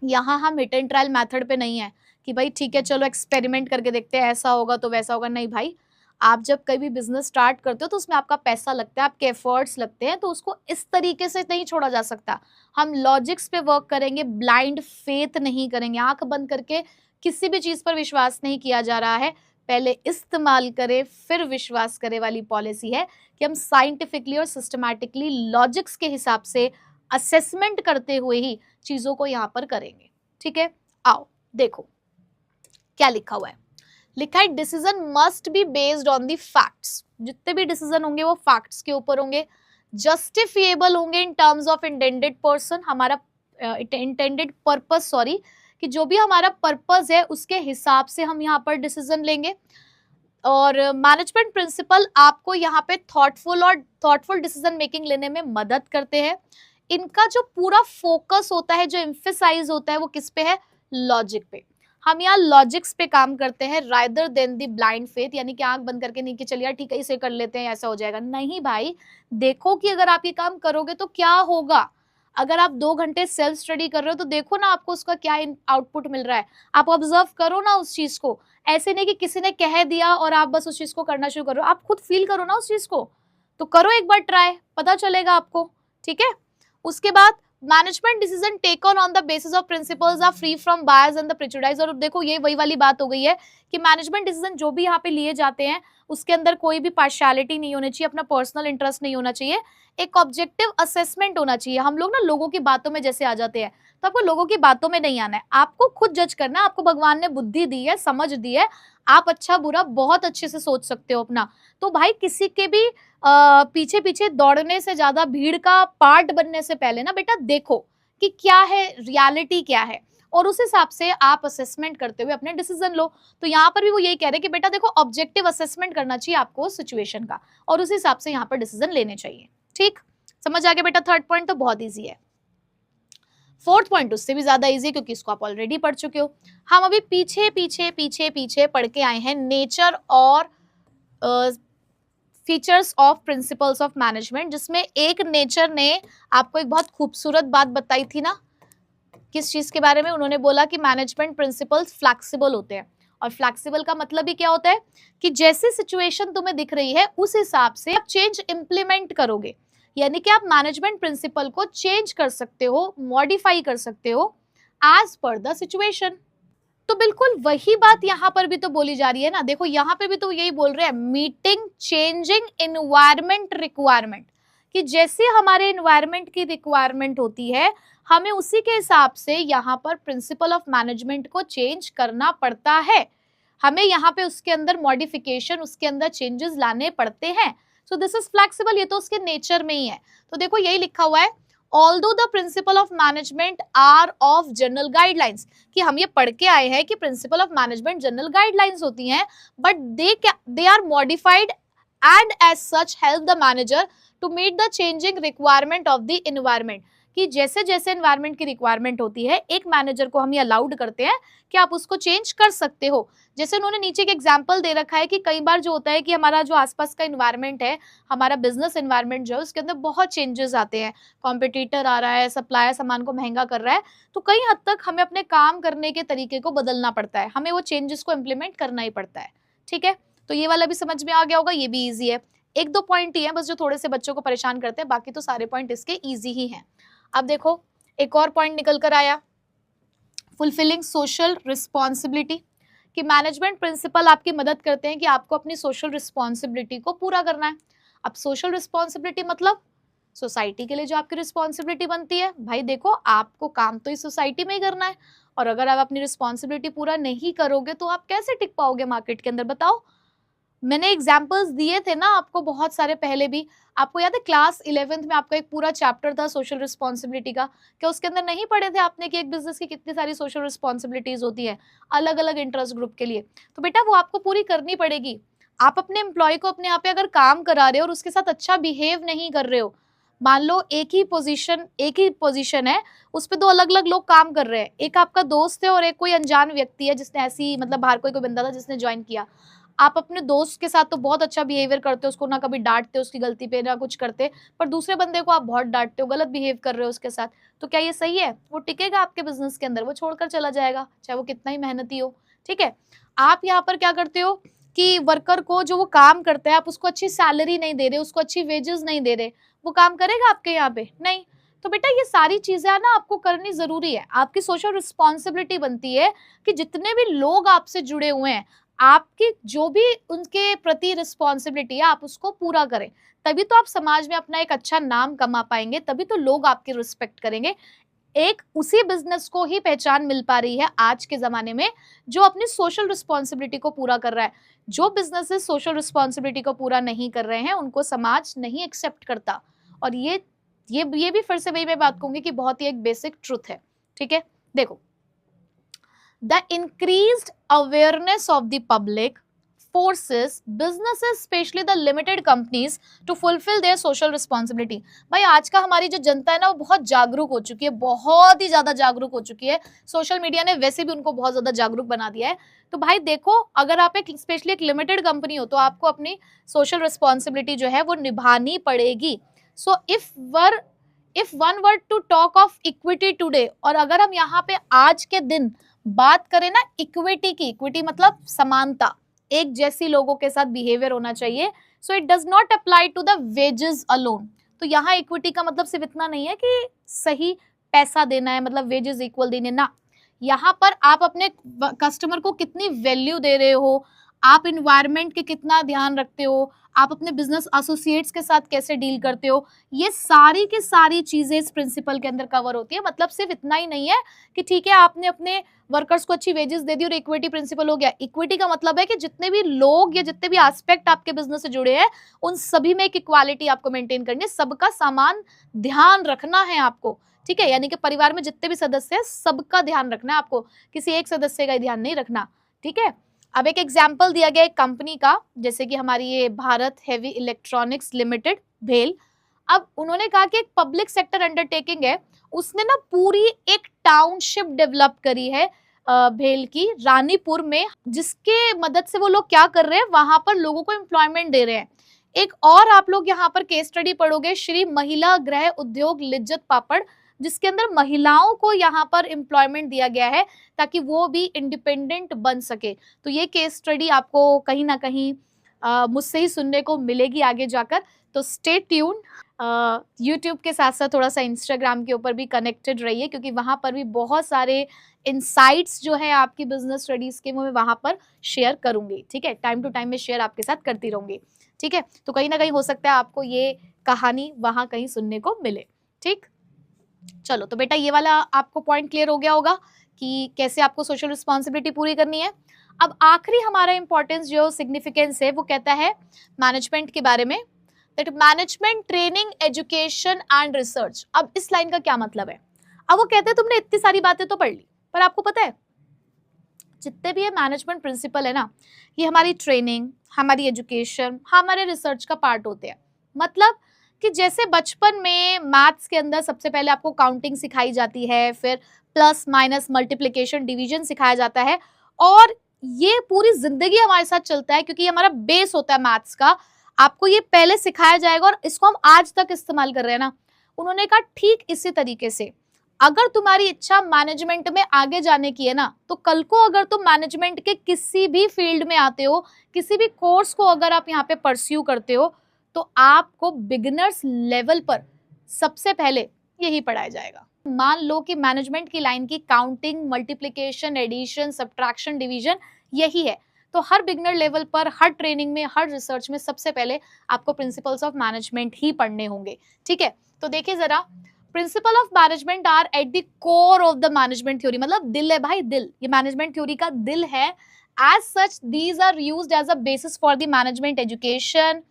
यहाँ हम हिट एंड ट्रायल मेथड पे नहीं है कि भाई ठीक है चलो एक्सपेरिमेंट करके देखते हैं, ऐसा होगा तो वैसा होगा। नहीं भाई, आप जब कभी बिजनेस स्टार्ट करते हो तो उसमें आपका पैसा लगता है, आपके एफर्ट्स लगते हैं, तो उसको इस तरीके से नहीं छोड़ा जा सकता। हम लॉजिक्स पे वर्क करेंगे, ब्लाइंड फेथ नहीं करेंगे, आंख बंद करके किसी भी चीज पर विश्वास नहीं किया जा रहा है। पहले इस्तेमाल करें फिर विश्वास करें वाली पॉलिसी है कि हम साइंटिफिकली और सिस्टमैटिकली लॉजिक्स के हिसाब से असेसमेंट करते हुए ही चीजों को यहाँ पर करेंगे। ठीक है, आओ देखो क्या लिखा हुआ है। लिखा है decision must be based on the facts. जितने भी डिसीजन होंगे वो फैक्ट्स के ऊपर होंगे, जस्टिफिएबल होंगे in terms of intended person, हमारा इंटेंडेड पर्पस, सॉरी, कि जो भी हमारा पर्पस है उसके हिसाब से हम यहाँ पर डिसीजन लेंगे। और मैनेजमेंट प्रिंसिपल आपको यहाँ पे थॉटफुल डिसीजन मेकिंग लेने में मदद करते हैं। इनका जो पूरा फोकस होता है, जो एम्फेसाइज होता है, वो किस पे है? लॉजिक पे। हम यहाँ लॉजिक्स पे काम करते हैं रादर देन दी ब्लाइंड फेथ, यानी कि आंख बंद करके नहीं कि चलिए ठीक है इसे कर लेते हैं ऐसा हो जाएगा। नहीं भाई, देखो कि अगर आप ये काम करोगे तो क्या होगा। अगर आप 2 घंटे सेल्फ स्टडी कर रहे हो तो देखो ना आपको उसका क्या आउटपुट मिल रहा है, आप ऑब्जर्व करो ना उस चीज को। ऐसे नहीं कि किसी ने कह दिया और आप बस उस चीज को करना शुरू करो, आप खुद फील करो ना उस चीज को, तो करो एक बार ट्राई, पता चलेगा आपको। ठीक है, उसके बाद management decision taken on the basis of principles are free from bias and the prejudice. और देखो ये वही वाली बात हो गई है कि मैनेजमेंट डिसीजन जो भी यहाँ पे लिए जाते हैं उसके अंदर कोई भी पार्शियलिटी नहीं होनी चाहिए, अपना पर्सनल इंटरेस्ट नहीं होना चाहिए, एक ऑब्जेक्टिव असेसमेंट होना चाहिए। हम लोग ना लोगों की बातों में जैसे आ जाते हैं, तो आपको लोगों की बातों में नहीं आना है, आपको खुद जज करना है। आपको भगवान ने बुद्धि दी है, समझ दी है, आप अच्छा बुरा बहुत अच्छे से सोच सकते हो अपना। तो भाई किसी के भी पीछे पीछे दौड़ने से ज्यादा भीड़ का पार्ट बनने से पहले ना बेटा देखो कि क्या है, रियलिटी क्या है, और उस हिसाब से आप असेसमेंट करते हुए अपने डिसीजन लो। तो यहाँ पर भी वो यही कह रहे हैं कि बेटा देखो ऑब्जेक्टिव असेसमेंट करना चाहिए आपको सिचुएशन का, और उस हिसाब से यहाँ पर डिसीजन लेने चाहिए। ठीक, समझ आ गया बेटा? थर्ड पॉइंट तो बहुत ईजी है। फोर्थ पॉइंट उससे भी ज्यादा इजी है क्योंकि इसको आप ऑलरेडी पढ़ चुके हो। हम अभी पीछे पीछे पीछे पीछे पढ़ के आए हैं नेचर और features of principles of management, जिसमें एक नेचर ने आपको एक बहुत खूबसूरत बात बताई थी ना। किस चीज के बारे में? उन्होंने बोला कि मैनेजमेंट प्रिंसिपल्स फ्लैक्सिबल होते हैं। और फ्लैक्सिबल का मतलब ही क्या होता है कि जैसी सिचुएशन तुम्हें दिख रही है उस हिसाब से आप चेंज इंप्लीमेंट करोगे, यानी कि आप मैनेजमेंट प्रिंसिपल को चेंज कर सकते हो, मॉडिफाई कर सकते हो एज पर द सिचुएशन। तो बिल्कुल वही बात यहाँ पर भी तो बोली जा रही है ना। देखो यहाँ पे भी तो यही बोल रहे हैं, मीटिंग चेंजिंग एनवायरमेंट रिक्वायरमेंट, कि जैसे हमारे एनवायरमेंट की रिक्वायरमेंट होती है हमें उसी के हिसाब से यहाँ पर प्रिंसिपल ऑफ मैनेजमेंट को चेंज करना पड़ता है। हमें यहाँ पे उसके अंदर मॉडिफिकेशन, उसके अंदर चेंजेस लाने पड़ते हैं। सो दिस इज फ्लेक्सिबल, ये तो उसके नेचर में ही है। तो देखो यही लिखा हुआ है, although the principle of management are of general guidelines, कि हम ये पढ़ के आए हैं कि principle of management general guidelines होती हैं, but they are modified and as such help the manager to meet the changing requirement of the environment, कि जैसे जैसे एनवायरमेंट की रिक्वायरमेंट होती है एक मैनेजर को हम ये अलाउड करते हैं कि आप उसको चेंज कर सकते हो। जैसे उन्होंने नीचे एक एग्जांपल दे रखा है कि कई बार जो होता है कि हमारा जो आसपास का एनवायरनमेंट है, हमारा बिजनेस एनवायरनमेंट जो है उसके अंदर बहुत चेंजेस आते हैं, कॉम्पिटिटर आ रहा है, सप्लायर सामान को महंगा कर रहा है, तो कई हद तक हमें अपने काम करने के तरीके को बदलना पड़ता है, हमें वो चेंजेस को इम्प्लीमेंट करना ही पड़ता है। ठीक है, तो ये वाला भी समझ में आ गया होगा, ये भी ईजी है। एक दो पॉइंट ही है बस जो थोड़े से बच्चों को परेशान करते हैं, बाकी तो सारे पॉइंट इसके ईजी ही हैं। अब देखो एक और पॉइंट निकल कर आया, फुलफिलिंग सोशल रिस्पॉन्सिबिलिटी, कि मैनेजमेंट प्रिंसिपल आपकी मदद करते हैं कि आपको अपनी सोशल रिस्पॉन्सिबिलिटी को पूरा करना है। अब सोशल रिस्पॉन्सिबिलिटी मतलब सोसाइटी के लिए जो आपकी रिस्पॉन्सिबिलिटी बनती है। भाई देखो आपको काम तो इस सोसाइटी में ही करना है, और अगर आप अपनी रिस्पॉन्सिबिलिटी पूरा नहीं करोगे तो आप कैसे टिक पाओगे मार्केट के अंदर, बताओ। मैंने एग्जाम्पल्स दिए थे ना आपको बहुत सारे पहले भी, आपको याद है क्लास 11th में आपका एक पूरा चैप्टर था सोशल रिस्पॉन्सिबिलिटी का, क्या उसके अंदर नहीं पढ़े थे आपने कि एक बिजनेस की कितनी सारी सोशल रिस्पॉन्सिबिलिटीज होती है अलग अलग इंटरेस्ट ग्रुप के लिए। तो बेटा वो आपको पूरी करनी पड़ेगी। आप अपने एम्प्लॉय को अपने यहाँ पे अगर काम करा रहे हो और उसके साथ अच्छा बिहेव नहीं कर रहे हो, मान लो एक ही पोजीशन है, उस पर 2 अलग अलग लोग काम कर रहे हैं, एक आपका दोस्त है और एक कोई अनजान व्यक्ति है जिसने ऐसी मतलब बाहर कोई बंदा था जिसने ज्वाइन किया। आप अपने दोस्त के साथ तो बहुत अच्छा बिहेवियर करते हो, उसको ना कभी डांटते हो उसकी गलती पे ना कुछ करते, पर दूसरे बंदे को आप बहुत डांटते हो, गलत बिहेव कर रहे हो उसके साथ, तो क्या ये सही है? वो टिकेगा आपके बिजनेस के अंदर? वो छोड़कर चला जाएगा, चाहे वो कितना ही मेहनती हो। ठीक है, आप यहाँ पर क्या करते हो कि वर्कर को जो वो काम करता है आप उसको अच्छी सैलरी नहीं दे रहे, उसको अच्छी वेजेस नहीं दे रहे, वो काम करेगा आपके यहाँ पे? नहीं। तो बेटा ये सारी चीजें ना आपको करनी जरूरी है, आपकी सोशल रिस्पॉन्सिबिलिटी बनती है कि जितने भी लोग आपसे जुड़े हुए हैं, आपकी जो भी उनके प्रति रिस्पॉन्सिबिलिटी है आप उसको पूरा करें, तभी तो आप समाज में अपना एक अच्छा नाम कमा पाएंगे, तभी तो लोग आपकी रिस्पेक्ट करेंगे। एक उसी बिजनेस को ही पहचान मिल पा रही है आज के जमाने में जो अपनी सोशल रिस्पॉन्सिबिलिटी को पूरा कर रहा है। जो बिजनेसेस सोशल रिस्पॉन्सिबिलिटी को पूरा नहीं कर रहे हैं उनको समाज नहीं एक्सेप्ट करता। और ये भी फिर से वही मैं बात कहूंगी कि बहुत ही एक बेसिक ट्रुथ है। ठीक है, देखो, the increased awareness of the public forces businesses, especially the limited companies, to fulfill their social responsibility। भाई आज का हमारी जो जनता है ना वो बहुत जागरूक हो चुकी है, बहुत ही ज्यादा जागरूक हो चुकी है। सोशल मीडिया ने वैसे भी उनको बहुत ज्यादा जागरूक बना दिया है। तो भाई देखो, अगर आप एक स्पेशली एक लिमिटेड कंपनी हो तो आपको अपनी सोशल रिस्पॉन्सिबिलिटी जो है वो निभानी पड़ेगी। So if one word to talk of equity today, और अगर हम यहाँ पे आज के दिन बात करें ना इक्विटी की, इक्विटी मतलब समानता, एक जैसी लोगों के साथ बिहेवियर होना चाहिए। So it does not apply to the wages alone. तो यहाँ इक्विटी का मतलब सिर्फ इतना नहीं है कि सही पैसा देना है, मतलब वेजेस इक्वल देने ना। यहाँ पर आप अपने कस्टमर को कितनी वैल्यू दे रहे हो, आप इन्वायरमेंट के कितना ध्यान रखते हो, आप अपने बिजनेस एसोसिएट्स के साथ कैसे डील करते हो, ये सारी की सारी चीजें इस प्रिंसिपल के अंदर कवर होती है। मतलब सिर्फ इतना ही नहीं है कि ठीक है आपने अपने वर्कर्स को अच्छी वेजेस दे दी और इक्विटी प्रिंसिपल हो गया। इक्विटी का मतलब है कि जितने भी लोग या जितने भी एस्पेक्ट आपके बिजनेस से जुड़े हैं उन सभी में एक इक्वालिटी आपको मेंटेन करनी है, सबका समान ध्यान रखना है आपको। ठीक है, यानी कि परिवार में जितने भी सदस्य हैं सबका ध्यान रखना है आपको, किसी एक सदस्य का ही ध्यान नहीं रखना। ठीक है, अब एक एग्जाम्पल दिया गया एक कंपनी का, जैसे कि हमारी ये भारत हेवी इलेक्ट्रॉनिक्स लिमिटेड भेल। अब उन्होंने कहा कि एक पब्लिक सेक्टर अंडरटेकिंग है, उसने ना पूरी एक टाउनशिप डेवलप करी है भेल की रानीपुर में, जिसके मदद से वो लोग क्या कर रहे हैं, वहां पर लोगों को एम्प्लॉयमेंट दे रहे हैं। एक और आप लोग यहाँ पर केस स्टडी पढ़ोगे, श्री महिला गृह उद्योग लिज्जत पापड़, जिसके अंदर महिलाओं को यहाँ पर एम्प्लॉयमेंट दिया गया है ताकि वो भी इंडिपेंडेंट बन सके। तो ये केस स्टडी आपको कहीं ना कहीं मुझसे ही सुनने को मिलेगी आगे जाकर। तो स्टे ट्यून, यूट्यूब के साथ साथ थोड़ा सा इंस्टाग्राम के ऊपर भी कनेक्टेड रहिए, क्योंकि वहाँ पर भी बहुत सारे इनसाइट्स जो है आपकी बिजनेस स्टडीज के वो मैं वहाँ पर शेयर करूँगी। ठीक है, टाइम टू टाइम में शेयर आपके साथ करती रहूँगी। ठीक है, तो कहीं ना कहीं हो सकता है आपको ये कहानी वहाँ कहीं सुनने को मिले। ठीक, चलो तो बेटा ये वाला आपको पॉइंट क्लियर हो गया होगा कि कैसे आपको सोशल रिस्पॉन्सिबिलिटी पूरी करनी है। अब आखिरी हमारा इंपॉर्टेंस जो सिग्निफिकेंस है वो कहता है मैनेजमेंट के बारे में, that management training education and research. अब इस लाइन का क्या मतलब है? अब वो कहते हैं तुमने इतनी सारी बातें तो पढ़ ली, पर आपको पता है जितने भी ये मैनेजमेंट प्रिंसिपल है ना, ये हमारी ट्रेनिंग, हमारी एजुकेशन, हमारे रिसर्च का पार्ट होते हैं। मतलब कि जैसे बचपन में मैथ्स के अंदर सबसे पहले आपको काउंटिंग सिखाई जाती है, फिर प्लस माइनस मल्टीप्लिकेशन डिवीजन सिखाया जाता है, और ये पूरी जिंदगी हमारे साथ चलता है क्योंकि ये हमारा बेस होता है मैथ्स का। आपको ये पहले सिखाया जाएगा और इसको हम आज तक इस्तेमाल कर रहे हैं ना। उन्होंने कहा ठीक इसी तरीके से अगर तुम्हारी इच्छा मैनेजमेंट में आगे जाने की है ना, तो कल को अगर तुम मैनेजमेंट के किसी भी फील्ड में आते हो, किसी भी कोर्स को अगर आप यहाँ पे परस्यू करते हो, तो आपको बिगिनर्स लेवल पर सबसे पहले यही पढ़ाया जाएगा। मान लो कि मैनेजमेंट की लाइन की counting, multiplication, addition, subtraction, division यही है, तो हर बिगिनर लेवल पर, हर ट्रेनिंग में, हर रिसर्च में सबसे पहले आपको प्रिंसिपल्स ऑफ मैनेजमेंट ही पढ़ने होंगे। ठीक है, तो देखिए जरा, principle of management are at the core of the management theory, मतलब दिल है भाई, दिल, ये मैनेजमेंट थ्योरी का दिल है। As such these are used as a basis for the management education,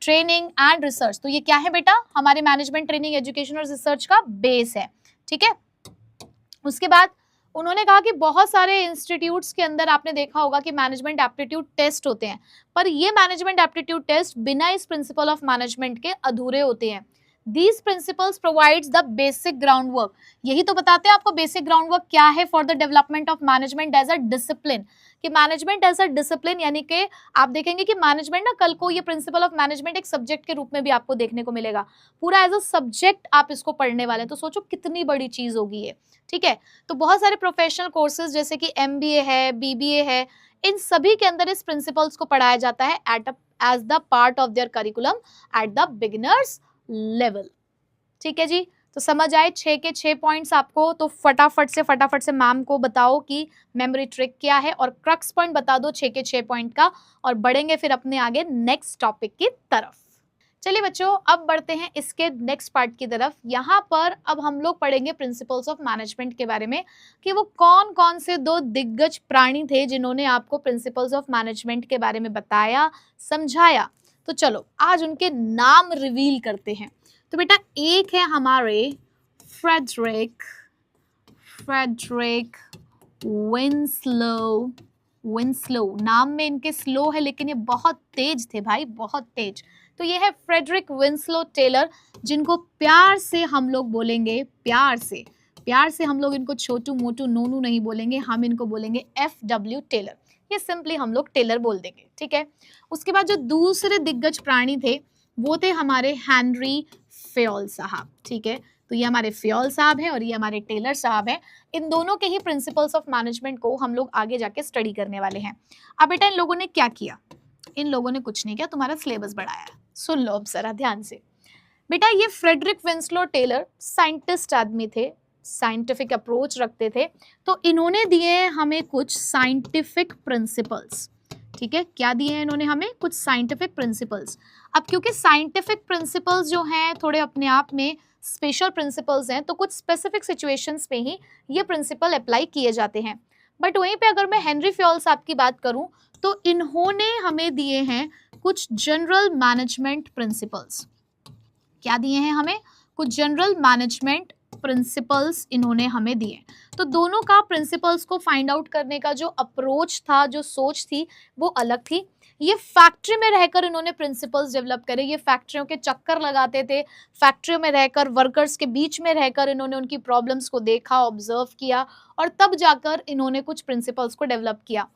training and research. तो ये क्या है बेटा? हमारे मैनेजमेंट ट्रेनिंग, एजुकेशन और रिसर्च का बेस है। ठीक है, उसके बाद उन्होंने कहा कि बहुत सारे इंस्टीट्यूट्स के अंदर आपने देखा होगा कि मैनेजमेंट एप्टीट्यूड टेस्ट होते हैं, पर ये मैनेजमेंट एप्टीट्यूड टेस्ट बिना इस प्रिंसिपल ऑफ मैनेजमेंट के अधूरे होते हैं। These principles provides the basic groundwork. यही तो बताते हैं आपको बेसिक ग्राउंडवर्क क्या है for the development of management as a discipline, कि मैनेजमेंट एज अ डिसिप्लिन, यानी कि आप देखेंगे कि मैनेजमेंट ना कल को ये प्रिंसिपल ऑफ मैनेजमेंट एक सब्जेक्ट के रूप में भी आपको देखने को मिलेगा, पूरा एज अ सब्जेक्ट आप इसको पढ़ने वाले हैं, तो सोचो कितनी बड़ी चीज होगी ये, ठीक है। तो बहुत सारे प्रोफेशनल कोर्सेज जैसे कि MBA है, BBA है, इन सभी के अंदर इस प्रिंसिपल्स को पढ़ाया जाता है as the part of their curriculum at the beginners level, ठीक है जी। तो समझ आए 6 के 6 पॉइंट्स आपको, तो फटाफट से मैम को बताओ कि मेमोरी ट्रिक क्या है और क्रक्स पॉइंट बता दो 6 के 6 पॉइंट का, और बढ़ेंगे फिर अपने आगे नेक्स्ट टॉपिक की तरफ। चलिए बच्चों, अब बढ़ते हैं इसके नेक्स्ट पार्ट की तरफ। यहाँ पर अब हम लोग पढ़ेंगे प्रिंसिपल्स ऑफ मैनेजमेंट के बारे में, कि वो कौन कौन से 2 दिग्गज प्राणी थे जिन्होंने आपको प्रिंसिपल्स ऑफ मैनेजमेंट के बारे में बताया, समझाया। तो चलो आज उनके नाम रिवील करते हैं। तो बेटा एक है हमारे फ्रेडरिक विंस्लो, नाम में इनके स्लो है लेकिन ये बहुत तेज थे भाई, बहुत तेज। तो ये है फ्रेडरिक विंस्लो टेलर, जिनको प्यार से हम लोग बोलेंगे, प्यार से हम लोग इनको छोटू मोटू नोनू नहीं बोलेंगे, हम इनको बोलेंगे FW टेलर, ये सिंपली हम लोग टेलर बोल देंगे, ठीक है। उसके बाद जो दूसरे दिग्गज प्राणी थे वो थे हमारे हेनरी फेयोल साहब, ठीक है। तो ये हमारे फेयोल साहब हैं और ये हमारे टेलर साहब हैं। इन दोनों के ही प्रिंसिपल्स ऑफ मैनेजमेंट को हम लोग आगे जाके स्टडी करने वाले हैं। अब बेटा इन लोगों ने क्या किया? इन लोगों ने कुछ नहीं किया, तुम्हारा सिलेबस बढ़ाया। सुन लो अब जरा ध्यान से बेटा, ये फ्रेडरिक विंस्लो टेलर साइंटिस्ट आदमी थे, साइंटिफिक अप्रोच रखते थे। तो इन्होंने दिए हमें कुछ साइंटिफिक प्रिंसिपल्स, ठीक है। क्या दिए हैं इन्होंने हमें? कुछ साइंटिफिक प्रिंसिपल्स। अब क्योंकि साइंटिफिक प्रिंसिपल्स जो हैं थोड़े अपने आप में स्पेशल प्रिंसिपल्स हैं, तो कुछ स्पेसिफिक सिचुएशंस में ही ये प्रिंसिपल अप्लाई किए जाते हैं। बट वहीं पे अगर मैं हेनरी फेयोल साहब की बात करूं तो इन्होंने हमें दिए हैं कुछ जनरल मैनेजमेंट प्रिंसिपल्स। क्या दिए हैं हमें? कुछ जनरल मैनेजमेंट प्रिंसिपल्स इन्होंने हमें दिए। तो दोनों का प्रिंसिपल्स को फाइंड आउट करने का जो अप्रोच था, जो सोच थी, वो अलग थी। ये फैक्ट्री में रहकर इन्होंने प्रिंसिपल्स डेवलप करे, ये फैक्ट्रियों के चक्कर लगाते थे, फैक्ट्रियों में रहकर, वर्कर्स के बीच में रहकर इन्होंने उनकी प्रॉब्लम्स को देखा, ऑब्जर्व किया, और तब जाकर इन्होंने कुछ प्रिंसिपल्स को डेवलप किया।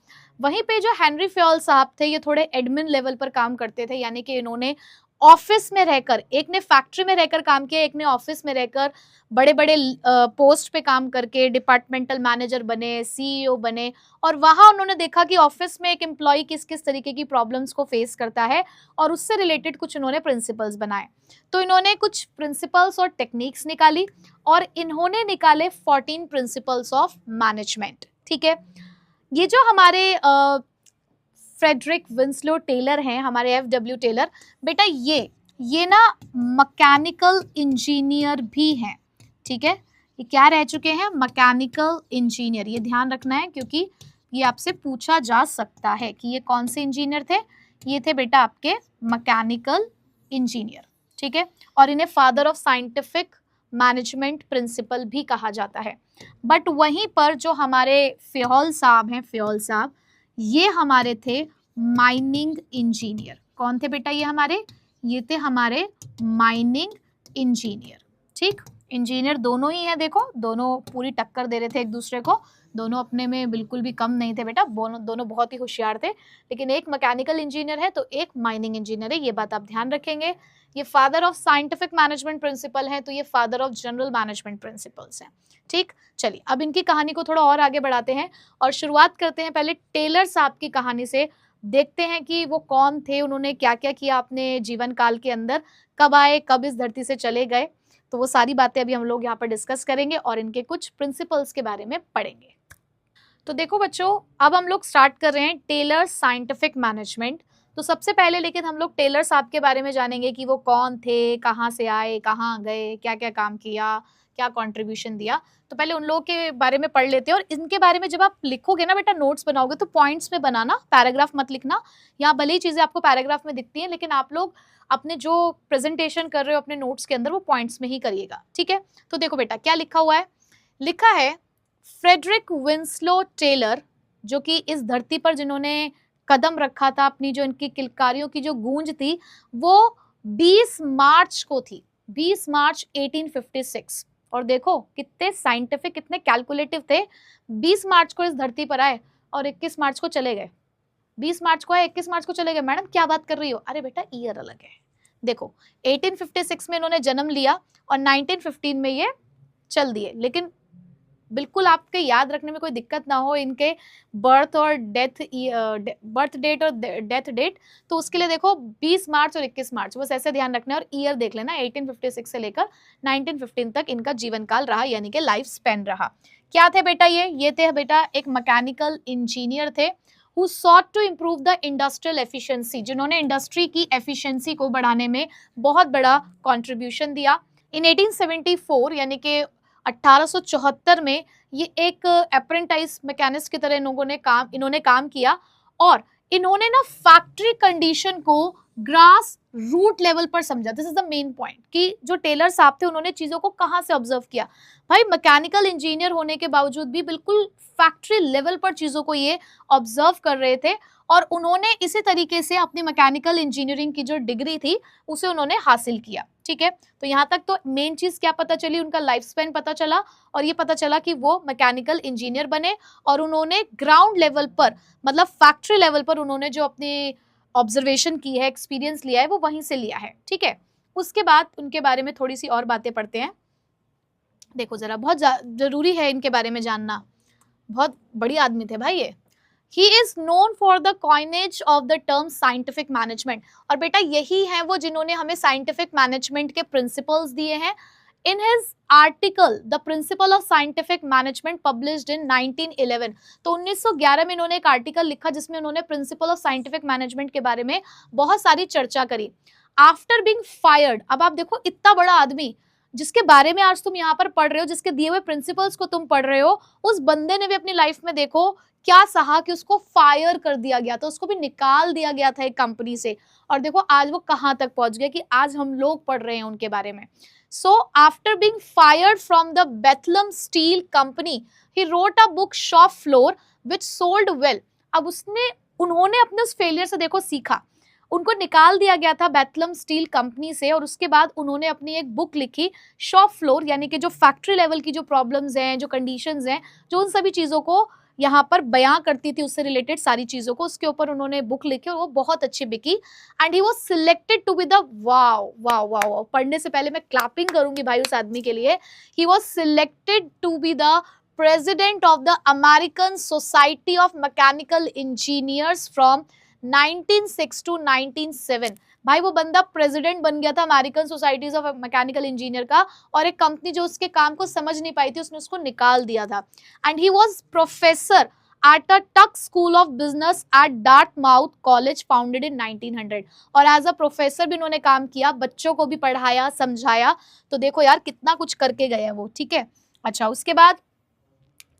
वहीं पे जो हेनरी फेयोल साहब थे ये थोड़े एडमिन लेवल पर काम करते थे, यानी कि इन्होंने ऑफिस में रहकर, एक ने फैक्ट्री में रहकर काम किया, एक ने ऑफिस में रहकर बड़े बड़े पोस्ट पे काम करके डिपार्टमेंटल मैनेजर बने, CEO बने, और वहां उन्होंने देखा कि ऑफिस में एक एम्प्लॉय किस किस तरीके की प्रॉब्लम्स को फेस करता है, और उससे रिलेटेड कुछ इन्होंने प्रिंसिपल्स बनाए। तो इन्होंने कुछ प्रिंसिपल्स और टेक्निक्स निकाली, और इन्होंने निकाले 14 प्रिंसिपल्स ऑफ मैनेजमेंट, ठीक है। ये जो हमारे फ्रेडरिक विंस्लो टेलर हैं, हमारे FW टेलर, बेटा ये ना मैकेनिकल इंजीनियर भी हैं, ठीक है। ये क्या रह चुके हैं? Mechanical engineer. ये ध्यान रखना है क्योंकि ये आपसे पूछा जा सकता है कि ये कौन से इंजीनियर थे। ये थे बेटा आपके मैकेनिकल इंजीनियर, ठीक है। और इन्हें father of scientific management principle भी कहा जाता है। बट वहीं पर जो हमारे फेयोल साहब हैं, फेयोल साहब, ये हमारे थे माइनिंग इंजीनियर। कौन थे बेटा ये थे हमारे माइनिंग इंजीनियर, ठीक। इंजीनियर दोनों ही हैं, देखो दोनों पूरी टक्कर दे रहे थे एक दूसरे को, दोनों अपने में बिल्कुल भी कम नहीं थे बेटा, दोनों बहुत ही होशियार थे। लेकिन एक मैकेनिकल इंजीनियर है तो एक माइनिंग इंजीनियर है, ये बात आप ध्यान रखेंगे। ये father of scientific management principle हैं, तो ये father of general management principles हैं, ठीक। चलिए अब इनकी कहानी को थोड़ा और आगे बढ़ाते हैं और शुरुआत करते हैं पहले टेलर साहब की कहानी से। देखते हैं कि वो कौन थे, उन्होंने क्या क्या किया अपने जीवन काल के अंदर, कब आए, कब इस धरती से चले गए। तो वो सारी बातें अभी हम लोग यहाँ पर डिस्कस करेंगे और इनके कुछ प्रिंसिपल्स के बारे में पढ़ेंगे। तो देखो बच्चों, अब हम लोग स्टार्ट कर रहे हैं टेलर साइंटिफिक मैनेजमेंट। तो सबसे पहले लेकिन हम लोग टेलर साहब के बारे में जानेंगे कि वो कौन थे, कहाँ से आए, कहाँ गए, क्या क्या काम किया, क्या कंट्रीब्यूशन दिया। तो पहले उन लोगों के बारे में पढ़ लेते हैं। और इनके बारे में जब आप लिखोगे ना बेटा, नोट्स बनाओगे तो पॉइंट्स में बनाना, पैराग्राफ मत लिखना। यहाँ भले ही चीजें आपको पैराग्राफ में दिखती हैं, लेकिन आप लोग अपने जो प्रेजेंटेशन कर रहे हो अपने नोट्स के अंदर, वो पॉइंट्स में ही करिएगा, ठीक है। तो देखो बेटा क्या लिखा हुआ है। लिखा है फ्रेडरिक विंस्लो टेलर, जो कि इस धरती पर जिन्होंने कदम रखा था, अपनी जो इनकी किलकारियों की जो गूंज थी वो 20 मार्च को थी। 20 मार्च 1856। और देखो कितने साइंटिफिक, कितने कैलकुलेटिव थे। 20 मार्च को इस धरती पर आए और 21 मार्च को चले गए। 20 मार्च को आए, 21 मार्च को चले गए। मैडम क्या बात कर रही हो? अरे बेटा ईयर अलग है। देखो 1856 में इन्होंने जन्म लिया और 1915 में ये चल दिए। लेकिन बिल्कुल आपके याद रखने में कोई दिक्कत ना हो इनके बर्थ और बर्थ डेट और डेथ डेट, तो उसके लिए देखो 20 मार्च और 21 मार्च, बस ऐसे ध्यान रखना है। और ईयर देख लेना, 1856 से लेकर 1915 तक इनका जीवन काल रहा, यानी कि लाइफ स्पेन रहा। क्या थे बेटा ये थे बेटा एक मैकेनिकल इंजीनियर थे who sought to improve the industrial efficiency, जिन्होंने इंडस्ट्री की एफिशिएंसी को बढ़ाने में बहुत बड़ा कंट्रीब्यूशन दिया। इन 1874 यानी कि 1874 में ये एक अप्रेंटाइज मैकेनिस्ट की तरह इन्होंने काम किया और इन्होंने ना फैक्ट्री कंडीशन को ग्रास रूट लेवल पर समझा। This is the main point कि जो टेलर साहब थे उन्होंने चीजों को कहां से ऑब्जर्व किया। भाई मैकेनिकल इंजीनियर होने के बावजूद भी बिल्कुल फैक्ट्री लेवल पर चीजों को ये ऑब्जर्व कर रहे थे और उन्होंने इसी तरीके से अपनी मैकेनिकल इंजीनियरिंग की जो डिग्री थी उसे उन्होंने हासिल किया। ठीक है, तो यहाँ तक तो मेन चीज क्या पता चली, उनका लाइफ स्पेन पता चला और ये पता चला कि वो मैकेनिकल इंजीनियर बने और उन्होंने ग्राउंड लेवल पर, मतलब फैक्ट्री लेवल पर उन्होंने जो अपनी ऑब्जर्वेशन की है, एक्सपीरियंस लिया है, वो वहीं से लिया है। ठीक है, उसके बाद उनके बारे में थोड़ी सी और बातें पढ़ते हैं। देखो जरा, बहुत जरूरी है इनके बारे में जानना। बहुत बड़ी आदमी थे भाई ये। He is known for the coinage of the term scientific management। और बेटा यही है वो जिन्होंने हमें साइंटिफिक मैनेजमेंट के प्रिंसिपल्स दिए हैं। In his article The Principle of Scientific Management published in 1911, तो 1911 में इन्होंने एक आर्टिकल लिखा जिसमें उन्होंने प्रिंसिपल ऑफ साइंटिफिक मैनेजमेंट के बारे में बहुत सारी चर्चा करी। आफ्टर बीइंग फायर्ड, अब आप देखो इतना बड़ा आदमी जिसके बारे में आज तुम यहाँ पर पढ़ रहे हो, जिसके दिए हुए प्रिंसिपल्स को तुम पढ़ रहे हो, उस बंदे ने भी अपनी लाइफ में देखो क्या सहा कि उसको फायर कर दिया गया था, उसको भी निकाल दिया गया था एक कंपनी से। और देखो आज वो कहां तक पहुंच गया कि आज हम लोग पढ़ रहे हैं उनके बारे में। So after being fired from the Bethlehem steel company he wrote a book shop floor which sold well. अब उन्होंने अपने उस फेलियर से देखो सीखा। उनको निकाल दिया गया था बेथलम स्टील कंपनी से और उसके बाद उन्होंने अपनी एक बुक लिखी शॉप फ्लोर, यानी कि जो फैक्ट्री लेवल की जो प्रॉब्लम्स हैं, जो कंडीशंस हैं, जो उन सभी चीज़ों को यहाँ पर बयां करती थी, उससे रिलेटेड सारी चीज़ों को, उसके ऊपर उन्होंने बुक लिखी और वो बहुत अच्छी बिकी। And he was selected to be the wow wow wow, पढ़ने से पहले मैं क्लैपिंग करूंगी भाई उस आदमी के लिए। He was selected to be the president of the American society of mechanical engineers from 1906 to 1907। भाई वो बंदा प्रेसिडेंट बन गया था American societies of mechanical engineer का, और एक कंपनी जो उसके काम को समझ नहीं पाई थी उसने उसको निकाल दिया था। And he was professor at the टक school of business at Dartmouth college founded in 1900। और एज अ प्रोफेसर भी उन्होंने काम किया, बच्चों को भी पढ़ाया समझाया। तो देखो यार कितना कुछ करके गए हैं वो। ठीक है, अच्छा उसके बाद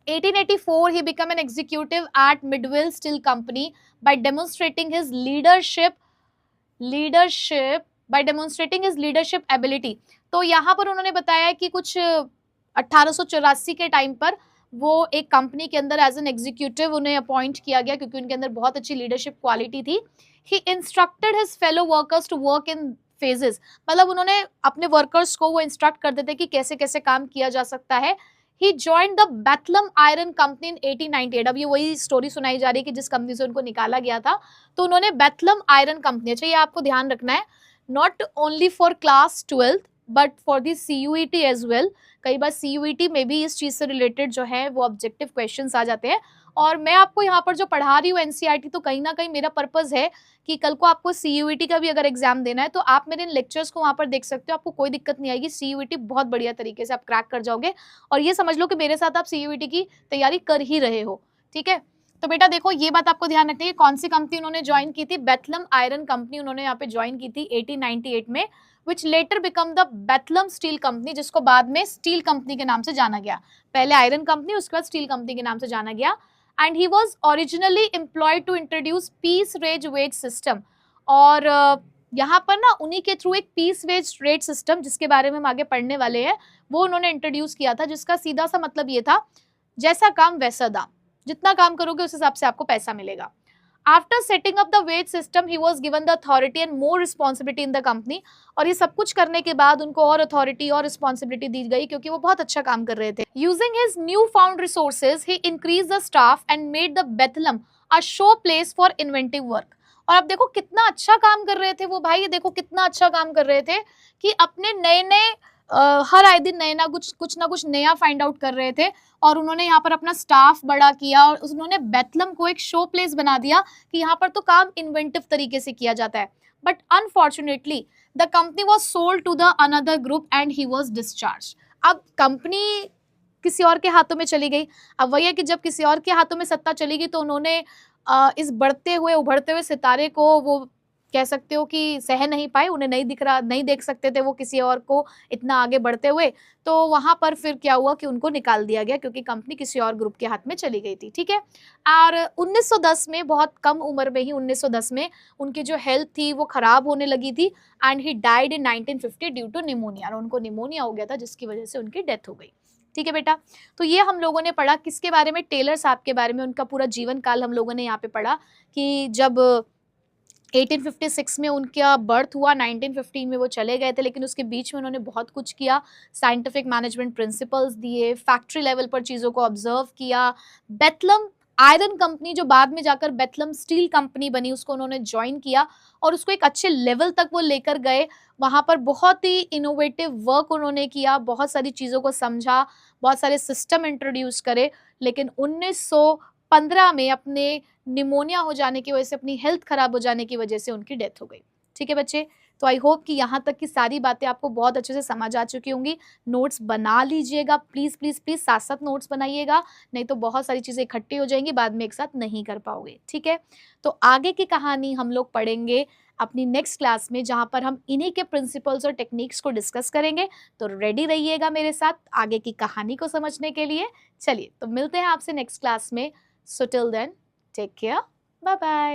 1884 he became an executive at Midwell Steel Company by demonstrating his leadership ability। तो यहाँ पर उन्होंने बताया कि कुछ 1884 के टाइम पर वो एक कंपनी के अंदर एज एन एग्जीक्यूटिव उन्हें अपॉइंट किया गया क्योंकि उनके अंदर बहुत अच्छी लीडरशिप क्वालिटी थी। He instructed his fellow workers to work in phases, मतलब उन्होंने अपने वर्कर्स को वो इंस्ट्रक्ट करते थे कि कैसे कैसे काम किया जा सकता है। He joined the Bethlehem Iron Company in 1898। अब ये वही स्टोरी सुनाई जा रही है कि जिस कंपनी से उनको निकाला गया था, तो उन्होंने बेथलम आयरन कंपनी, अच्छा ये आपको ध्यान रखना है, not only for class 12th but for the CUET as well. कई बार CUET में भी इस चीज से रिलेटेड जो है वो ऑब्जेक्टिव क्वेश्चंस आ जाते हैं। और मैं आपको यहाँ पर जो पढ़ा रही हूँ NCERT, तो कहीं ना कहीं मेरा पर्पस है कि कल को आपको CUET का भी अगर एग्जाम देना है तो आप मेरे इन लेक्चर्स को वहाँ पर देख सकते हो, आपको कोई दिक्कत नहीं आएगी। CUET बहुत बढ़िया तरीके से आप क्रैक कर जाओगे और ये समझ लो कि मेरे साथ आप CUET की तैयारी कर ही रहे हो। ठीक है, तो बेटा देखो ये बात आपको ध्यान रखनी है। कौन सी कंपनी उन्होंने ज्वाइन की थी? बेथलम आयरन कंपनी उन्होंने यहाँ पे ज्वाइन की थी 1898 में, which later become the Bethlehem steel company, जिसको बाद में स्टील कंपनी के नाम से जाना गया। पहले आयरन कंपनी, उसके बाद स्टील कंपनी के नाम से जाना गया। And he was originally employed to introduce piece wage wage system. और यहाँ पर ना उन्हीं के थ्रू एक पीस वेज रेट सिस्टम, जिसके बारे में हम आगे पढ़ने वाले हैं, वो उन्होंने इंट्रोड्यूस किया था, जिसका सीधा सा मतलब ये था जैसा काम वैसा दाम, जितना काम करोगे उस हिसाब से आपको पैसा मिलेगा। After setting up the ways system he was given the authority and more responsibility in the company. और ये सब कुछ करने के बाद उनको और अथॉरिटी और रिस्पॉन्सिबिलिटी दी गई क्योंकि वो बहुत अच्छा काम कर रहे थे। Using his new found resources he increase the staff and made the Bethlehem a show place for inventive work. और अब देखो कितना अच्छा काम कर रहे थे वो भाई, देखो कितना अच्छा काम कर रहे थे कि अपने नए नए हर आए दिन नए ना कुछ ना कुछ नया फाइंड आउट कर रहे थे। और उन्होंने यहाँ पर अपना स्टाफ बड़ा किया और उन्होंने बेथलम को एक शो प्लेस बना दिया कि यहाँ पर तो काम इन्वेंटिव तरीके से किया जाता है। But unfortunately the company was sold to the another group and he was discharge. अब कंपनी किसी और के हाथों में चली गई। अब वही है कि जब किसी और के हाथों में सत्ता चली गई तो उन्होंने इस बढ़ते हुए उभरते हुए सितारे को वो कह सकते हो कि सह नहीं पाए, उन्हें नहीं देख सकते थे वो किसी और को इतना आगे बढ़ते हुए। तो वहां पर फिर क्या हुआ कि उनको निकाल दिया गया क्योंकि कंपनी किसी और ग्रुप के हाथ में चली गई थी। ठीक है। और 1910 में, बहुत कम उम्र में ही 1910 में उनकी जो हेल्थ थी वो खराब होने लगी थी and he died in 1950 due to pneumonia. और उनको निमोनिया हो गया था जिसकी वजह से उनकी डेथ हो गई। ठीक है बेटा, तो ये हम लोगों ने पढ़ा किसके बारे में, टेलर साहब के बारे में। उनका पूरा जीवन काल हम लोगों ने यहाँ पे पढ़ा कि जब 1856 में उनका बर्थ हुआ, 1915 में वो चले गए थे, लेकिन उसके बीच में उन्होंने बहुत कुछ किया। साइंटिफिक मैनेजमेंट प्रिंसिपल्स दिए, फैक्ट्री लेवल पर चीज़ों को ऑब्जर्व किया। बेथलम आयरन कंपनी जो बाद में जाकर बेथलम स्टील कंपनी बनी, उसको उन्होंने ज्वाइन किया और उसको एक अच्छे लेवल तक वो लेकर गए। वहाँ पर बहुत ही इनोवेटिव वर्क उन्होंने किया, बहुत सारी चीज़ों को समझा, बहुत सारे सिस्टम इंट्रोड्यूस करे। लेकिन 1915 में अपने निमोनिया हो जाने की वजह से, अपनी हेल्थ खराब हो जाने की वजह से उनकी डेथ हो गई। ठीक है बच्चे, तो आई होप कि यहाँ तक की सारी बातें आपको बहुत अच्छे से समझ आ चुकी होंगी। नोट्स बना लीजिएगा प्लीज़ प्लीज़ प्लीज़, साथ साथ नोट्स बनाइएगा, नहीं तो बहुत सारी चीज़ें इकट्ठी हो जाएंगी, बाद में एक साथ नहीं कर पाओगे। ठीक है, तो आगे की कहानी हम लोग पढ़ेंगे अपनी नेक्स्ट क्लास में, जहाँ पर हम इन्हीं के प्रिंसिपल्स और टेक्निक्स को डिस्कस करेंगे। तो रेडी रहिएगा मेरे साथ आगे की कहानी को समझने के लिए। चलिए, तो मिलते हैं आपसे नेक्स्ट क्लास में। So till then, take care, bye bye.